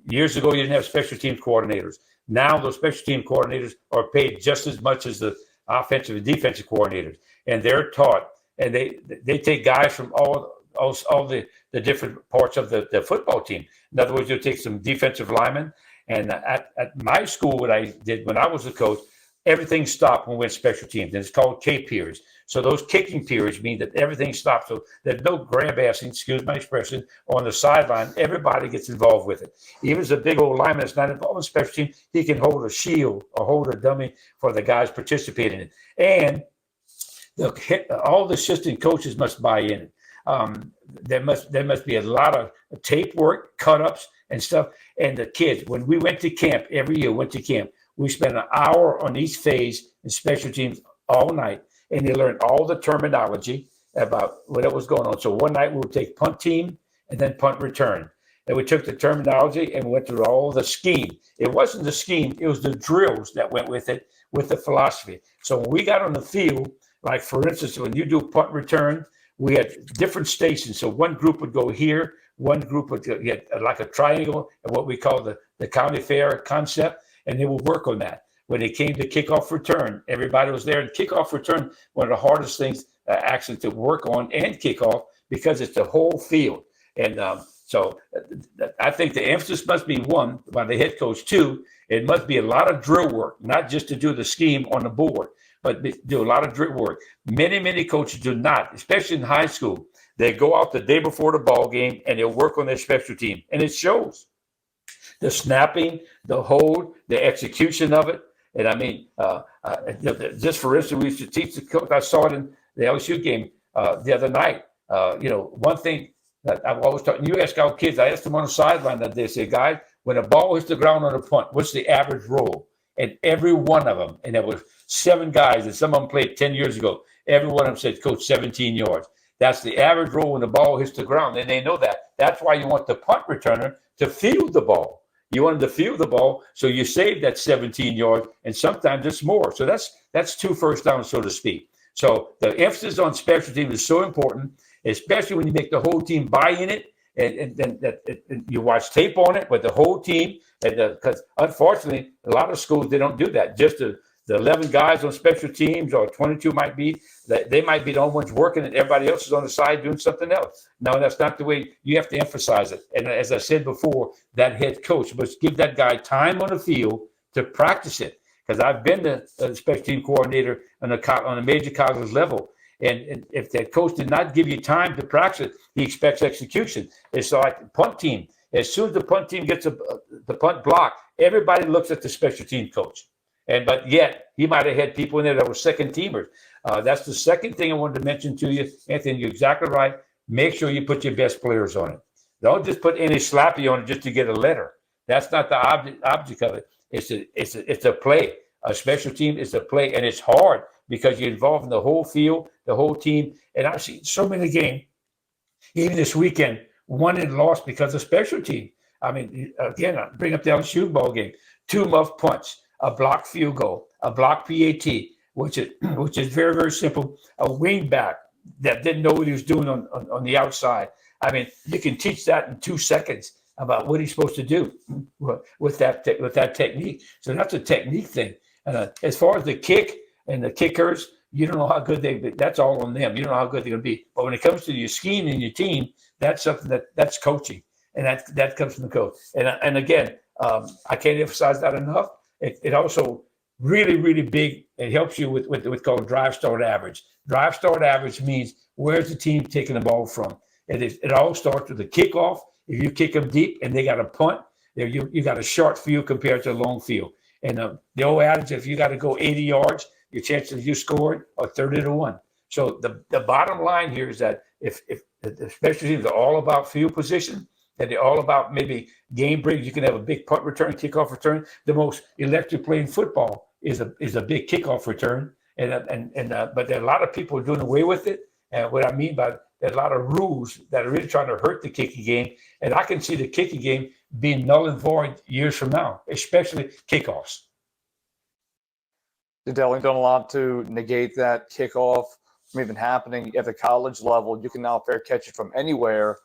Years ago, you didn't have special teams coordinators. Now those special team coordinators are paid just as much as the offensive and defensive coordinators, and they're taught. And they take guys from all the different parts of the football team. In other words, you'll take some defensive linemen. And at my school, what I did when I was a coach, everything stopped when we went special teams. And it's called K periods. So those kicking periods mean that everything stops. So there's no grab assing, excuse my expression, on the sideline. Everybody gets involved with it. Even as a big old lineman that's not involved in special teams, he can hold a shield or hold a dummy for the guys participating in it. And all the assistant coaches must buy in. There must be a lot of tape work, cut-ups, and stuff. And the kids, when we went to camp, every year we spent an hour on each phase in special teams all night, and they learned all the terminology about what was going on. So one night we would take punt team and then punt return. And we took the terminology and went through all the scheme. It wasn't the scheme, it was the drills that went with it, with the philosophy. So when we got on the field, like for instance, when you do punt return, we had different stations. So one group would go here, one group would get like a triangle, and what we call the county fair concept, and they would work on that. When it came to kickoff return, everybody was there. And kickoff return, one of the hardest things actually to work on and kickoff, because it's the whole field. And so I think the emphasis must be, one, by the head coach. Two, it must be a lot of drill work, not just to do the scheme on the board, but do a lot of drill work. Many coaches do not, especially in high school. They go out the day before the ball game and they'll work on their special team, and it shows. The snapping, the hold, the execution of it. And I mean, just for instance, we used to teach the coach. I saw it in the LSU game the other night. One thing that I've always taught, you ask our kids, I asked them on the sideline that they say, guys, when a ball hits the ground on a punt, what's the average roll? And every one of them, and there were 7 guys, and some of them played 10 years ago, every one of them said, Coach, 17 yards. That's the average roll when the ball hits the ground, and they know that. That's why you want the punt returner to field the ball. You want him to field the ball, so you save that 17 yards, and sometimes it's more. So that's 2 first downs, so to speak. So the emphasis on special teams is so important, especially when you make the whole team buy in it, and you watch tape on it with the whole team. Because unfortunately, a lot of schools, they don't do that. Just the 11 guys on special teams, or 22 might be, they might be the only ones working, and everybody else is on the side doing something else. No, that's not the way. You have to emphasize it. And as I said before, that head coach must give that guy time on the field to practice it. Because I've been the special team coordinator on a major college level. And if that coach did not give you time to practice it, he expects execution. It's like the punt team. As soon as the punt team gets the punt block, everybody looks at the special team coach. But yet, he might have had people in there that were second teamers. That's the second thing I wanted to mention to you. Anthony, you're exactly right. Make sure you put your best players on it. Don't just put any slappy on it just to get a letter. That's not the object of it. It's a play. A special team is a play, and it's hard because you're involved in the whole field, the whole team. And I've seen so many games, even this weekend, won and lost because of special team. I mean, again, I bring up the LSU ball game. 2 muff punts, a blocked field goal, a blocked PAT, which is very, very simple. A wing back that didn't know what he was doing on the outside. I mean, you can teach that in 2 seconds about what he's supposed to do with that technique. So that's a technique thing. And as far as the kick and the kickers, you don't know how good that's all on them. You don't know how good they're going to be. But when it comes to your scheme and your team, that's something that's coaching, and that comes from the coach. And again, I can't emphasize that enough. It also really, really big. It helps you with what's called drive start average. Drive start average means where's the team taking the ball from. It all starts with the kickoff. If you kick them deep and they got a punt, you got a short field compared to a long field. And the old adage, if you got to go 80 yards, your chances of you scoring are 30-1. So the bottom line here is that if the special teams are all about field position, that they're all about maybe game breaks. You can have a big punt return, kickoff return. The most electric play in football is a big kickoff return. But there are a lot of people doing away with it. And what I mean by there's a lot of rules that are really trying to hurt the kicking game. And I can see the kicking game being null and void years from now, especially kickoffs. They've definitely done a lot to negate that kickoff from even happening at the college level. You can now fair catch it from anywhere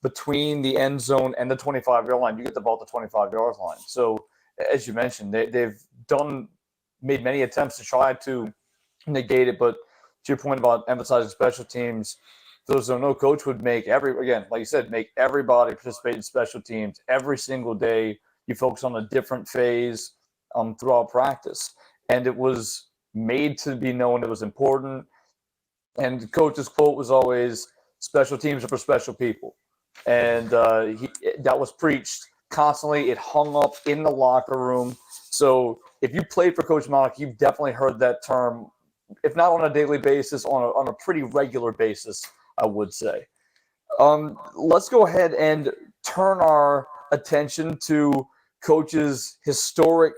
between the end zone and the 25-yard line. You get the ball at the 25-yard line. So, as you mentioned, they've made many attempts to try to negate it. But to your point about emphasizing special teams, those who don't know, coach would make like you said, make everybody participate in special teams every single day. You focus on a different phase throughout practice. And it was made to be known it was important. And the coach's quote was always, special teams are for special people. And that was preached constantly. It hung up in the locker room. So if you played for Coach Monarch, you've definitely heard that term, if not on a daily basis, on a pretty regular basis, I would say. Let's go ahead and turn our attention to Coach's historic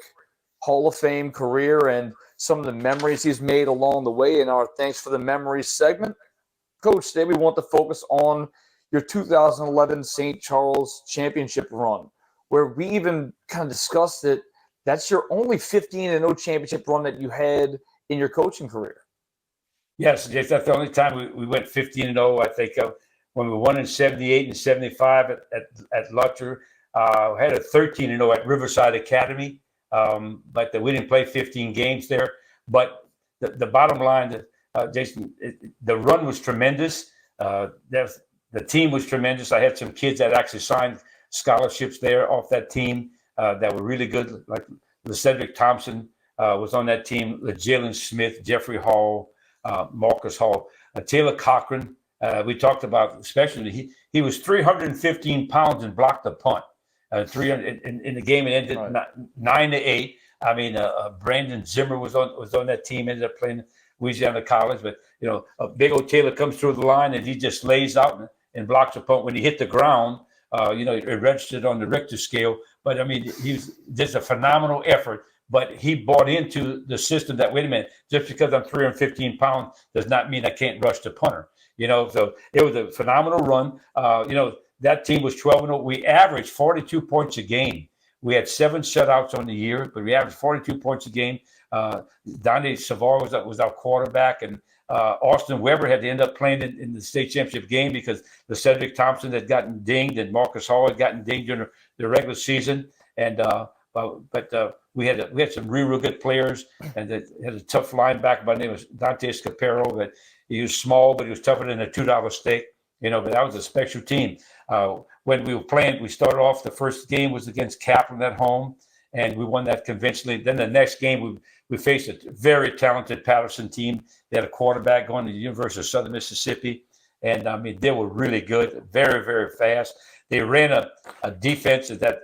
Hall of Fame career and some of the memories he's made along the way in our Thanks for the Memories segment. Coach, today we want to focus on your 2011 St. Charles championship run, where we even kind of discussed it. That's your only 15-0 championship run that you had in your coaching career. Yes, that's the only time we went 15-0. I think when we won in 78 and 75 at Lutcher, had a 13-0 at Riverside Academy. But we didn't play 15 games there. But the bottom line, Jason, the run was tremendous. The team was tremendous. I had some kids that actually signed scholarships there off that team that were really good. Like Cedric Thompson was on that team. Jalen Smith, Jeffrey Hall, Marcus Hall, Taylor Cochran. We talked about, especially he was 315 pounds and blocked a punt. 300 in the game, it ended 9-8. I mean, Brandon Zimmer was on that team. Ended up playing Louisiana College, but a big old Taylor comes through the line and he just lays out and blocks a punt. When he hit the ground, it registered on the Richter scale. But I mean, he was just a phenomenal effort. But he bought into the system that, wait a minute, just because I'm 315 pounds does not mean I can't rush the punter. So it was a phenomenal run. That team was 12-0. We averaged 42 points a game. We had 7 shutouts on the year, but we averaged 42 points a game. Donnie Savar was our quarterback, and Austin Weber had to end up playing in the state championship game because the Cedric Thompson had gotten dinged and Marcus Hall had gotten dinged during the regular season. And we had some real good players, and they had a tough linebacker by the name of Dante Scapero. But he was small, but he was tougher than a $2 steak. But that was a special team. When we were playing, we started off, the first game was against Kaplan at home, and we won that convincingly. Then the next game, we faced a very talented Patterson team. They had a quarterback going to the University of Southern Mississippi, and I mean, they were really good, very, very fast. They ran a defense that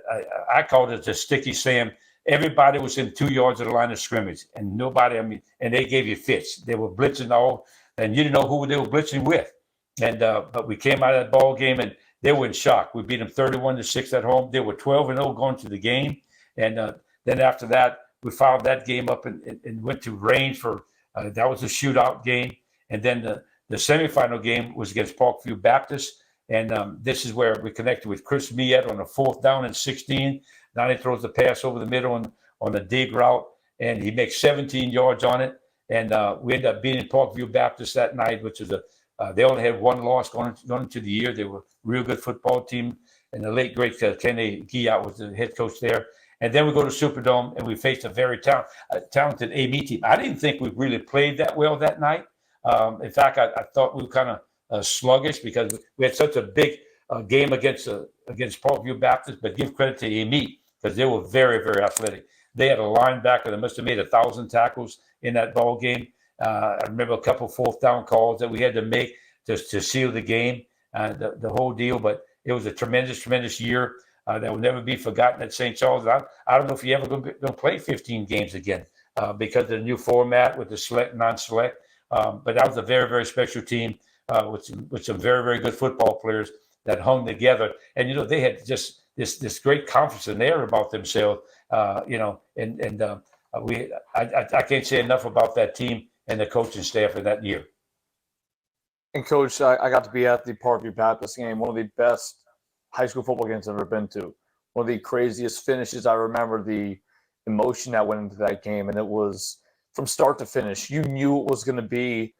I called it the sticky Sam. Everybody was in 2 yards of the line of scrimmage, and and they gave you fits. They were blitzing all, and you didn't know who they were blitzing with. And but we came out of that ball game and they were in shock. We beat them 31-6 at home. They were 12-0 going to the game. And then after that, we followed that game up and went to Range for that was a shootout game. And then the semifinal game was against Parkview Baptist. And this is where we connected with Chris Miette on a 4th down and 16. Now he throws the pass over the middle on the dig route, and he makes 17 yards on it. And we ended up beating Parkview Baptist that night, which is they only had 1 loss going into the year. They were a real good football team. And the late, great Kenny Guillotte was the head coach there. And then we go to Superdome, and we faced a very talented AME team. I didn't think we really played that well that night. In fact, I thought we were kind of sluggish because we had such a big game against Parkview Baptist. But give credit to AME because they were very, very athletic. They had a linebacker that must have made 1,000 tackles in that ball game. I remember a couple 4th down calls that we had to make to seal the game, the whole deal. But it was a tremendous, tremendous year that will never be forgotten at St. Charles. I don't know if you're ever going to play 15 games again because of the new format with the select, non-select. But that was a very, very special team with some very, very good football players. that hung together. And, they had just this great confidence in there about themselves, I can't say enough about that team and the coaching staff in that year. And Coach, I got to be at the Parkview Baptist game, one of the best high school football games I've ever been to. One of the craziest finishes. I remember the emotion that went into that game, and it was from start to finish. You knew it was going to be,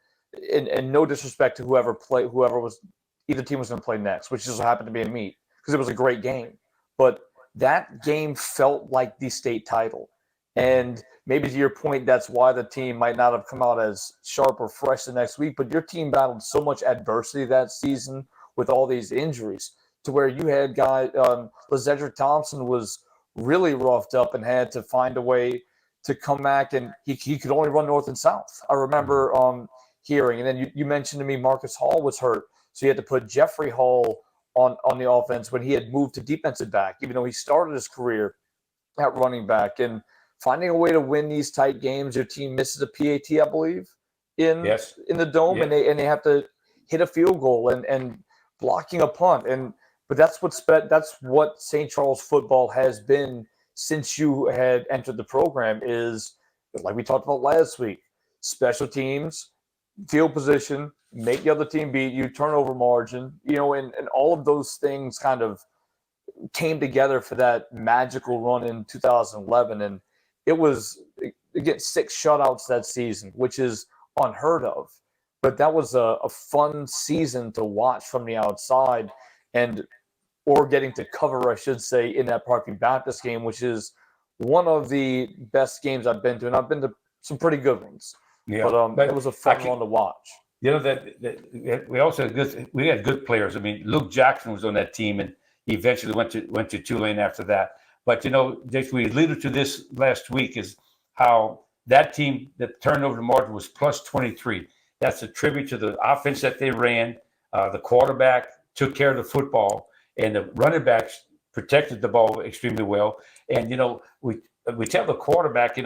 and no disrespect to whoever either team was going to play next, which just happened to be a meet, because it was a great game. But that game felt like the state title. And maybe to your point, that's why the team might not have come out as sharp or fresh the next week, but your team battled so much adversity that season with all these injuries, to where you had guys, Lezedrick Thompson was really roughed up and had to find a way to come back, and he could only run north and south. I remember hearing, and then you mentioned to me Marcus Hall was hurt, so you had to put Jeffrey Hall on the offense when he had moved to defensive back, even though he started his career at running back. And finding a way to win these tight games. Your team misses a PAT, I believe, in the dome, yes. and they have to hit a field goal and blocking a punt. But that's what St. Charles football has been since you had entered the program, is like we talked about last week: special teams, field position, make the other team beat you, turnover margin, and all of those things kind of came together for that magical run in 2011. And it was, again, 6 shutouts that season, which is unheard of. But that was a fun season to watch from the outside, or getting to cover, I should say, in that Parkview Baptist game, which is one of the best games I've been to. And I've been to some pretty good ones. Yeah. But it was a fun one to watch. That we also had good players. I mean, Luke Jackson was on that team, and he eventually went to Tulane after that. But, Jason, we alluded to this last week, is how that team, the turnover margin was plus 23. That's a tribute to the offense that they ran. The quarterback took care of the football, and the running backs protected the ball extremely well. And, we tell the quarterback,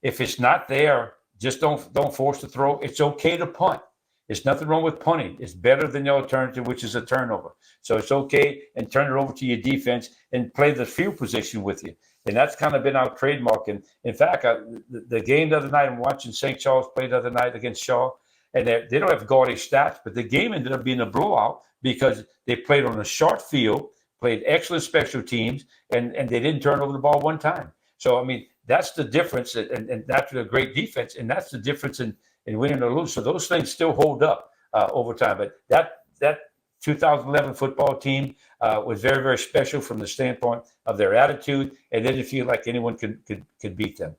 if it's not there, just don't force the throw. It's okay to punt. There's nothing wrong with punting. It's better than the alternative, which is a turnover. So it's okay, and turn it over to your defense and play the field position with you. And that's kind of been our trademark. And in fact, the game the other night, I'm watching St. Charles play the other night against Shaw, and they don't have gaudy stats, but the game ended up being a blowout because they played on a short field, played excellent special teams, and they didn't turn over the ball one time. So, I mean, that's the difference, and that's a great defense, and that's the difference in winning or lose. So those things still hold up over time. But that 2011 football team was very, very special from the standpoint of their attitude, and they didn't feel like anyone could beat them.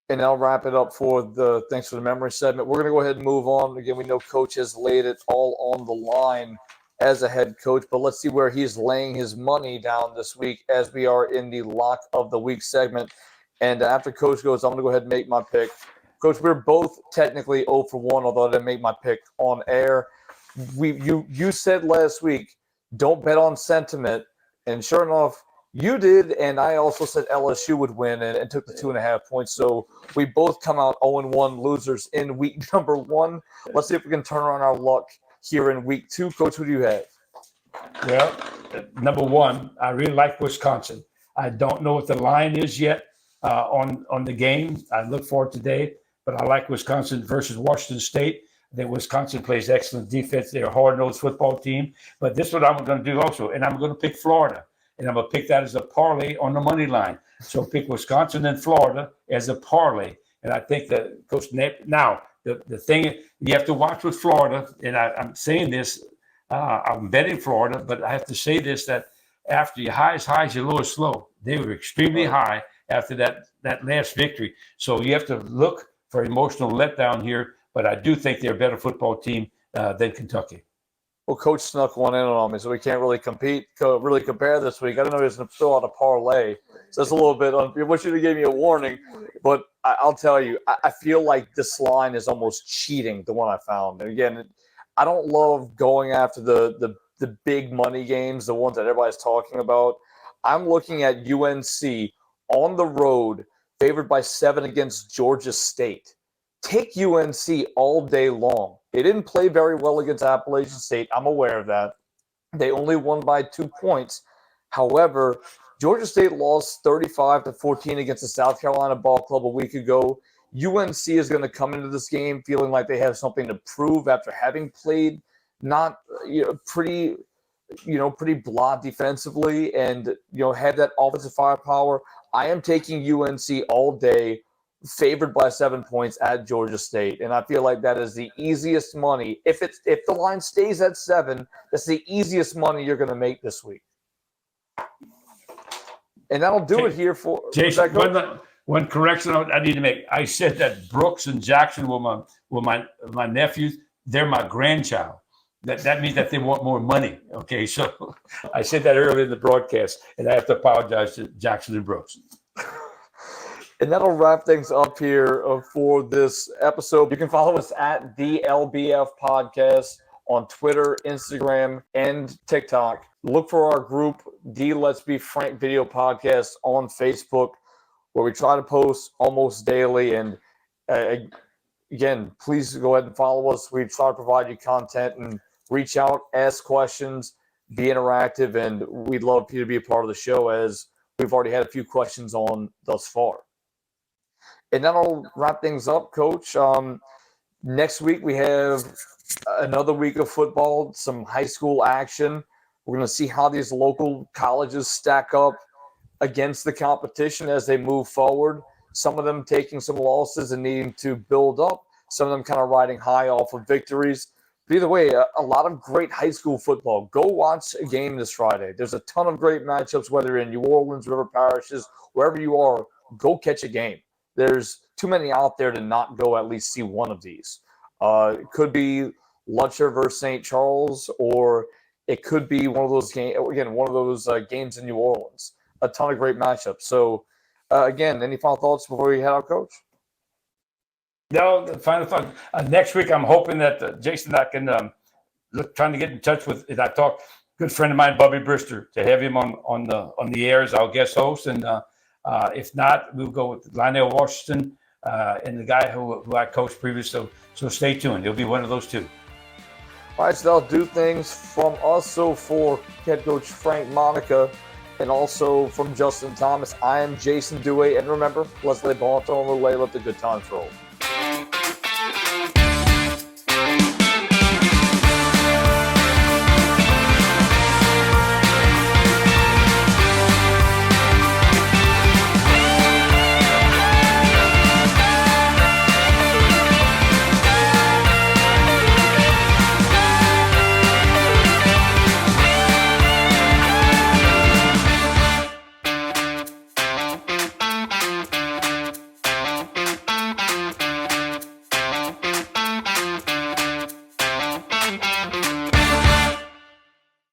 And I'll wrap it up for the thanks for the memory segment. We're going to go ahead and move on. Again, we know Coach has laid it all on the line as a head coach, but let's see where he's laying his money down this week as we are in the lock of the week segment. And after Coach goes, I'm going to go ahead and make my pick. Coach, we're both technically 0 for 1, although I didn't make my pick on air. You said last week, don't bet on sentiment, and sure enough, you did, and I also said LSU would win and took the 2.5 points. So we both come out 0-1 losers in week number 1. Let's see if we can turn around our luck here in week 2. Coach, who do you have? Well, number 1, I really like Wisconsin. I don't know what the line is yet on the game. I look for it today, but I like Wisconsin versus Washington State. I think Wisconsin plays excellent defense. They're a hard-nosed football team. But this is what I'm going to do also, and I'm going to pick Florida. And I'm going to pick that as a parlay on the money line. So pick Wisconsin and Florida as a parlay. And I think that Coach now, the thing you have to watch with Florida, and I'm saying this, I'm betting Florida, but I have to say this, that after your highest highs, your lowest low. They were extremely high after that last victory. So you have to look for emotional letdown here, but I do think they're a better football team than Kentucky. Well, Coach snuck one in on me, so we can't really compare this week. I don't know if he's going to fill out a parlay. So that's a little bit I wish you'd have gave me a warning. But I'll tell you, I feel like this line is almost cheating, the one I found. And again, I don't love going after the big money games, the ones that everybody's talking about. I'm looking at UNC on the road, favored by 7 against Georgia State. Take UNC all day long. They didn't play very well against Appalachian State. I'm aware of that. They only won by 2 points. However, Georgia State lost 35-14 against the South Carolina Ball Club a week ago. UNC is going to come into this game feeling like they have something to prove after having played not pretty blah defensively and had that offensive firepower. I am taking UNC all day, favored by 7 points at Georgia State, and I feel like that is the easiest money. If the line stays at 7, that's the easiest money you're going to make this week. And that'll do it here for Jason. One correction I need to make. I said that Brooks and Jackson were my nephews. They're my grandchild. That means that they want more money. Okay, so I said that earlier in the broadcast, and I have to apologize to Jackson and Brooks. And that'll wrap things up here for this episode. You can follow us at the LBF Podcast on Twitter, Instagram, and TikTok. Look for our group, the Let's Be Frank Video Podcast on Facebook, where we try to post almost daily. And again, please go ahead and follow us. We try to provide you content and reach out, ask questions, be interactive, and we'd love for you to be a part of the show, as we've already had a few questions on thus far. And that'll wrap things up, Coach. Next week we have another week of football, some high school action. We're going to see how these local colleges stack up against the competition as they move forward. Some of them taking some losses and needing to build up. Some of them kind of riding high off of victories. But either way, a lot of great high school football. Go watch a game this Friday. There's a ton of great matchups, whether in New Orleans, River Parishes, wherever you are, go catch a game. There's too many out there to not go at least see one of these. It could be Lutcher versus St. Charles, or it could be one of those games in New Orleans. A ton of great matchups. So, again, any final thoughts before we head out, Coach? No, the final thought. Next week, I'm hoping that Jason, I can trying to get in touch with. I talked good friend of mine, Bobby Brister, to have him on the air as our guest host. And if not, we'll go with Lionel Washington and the guy who I coached previously. So stay tuned. It'll be one of those two. All right, so that'll do things from us. So for head coach Frank Monica, and also from Justin Thomas, I am Jason Duhe. And remember, let's lay ball on relay, let the good times roll.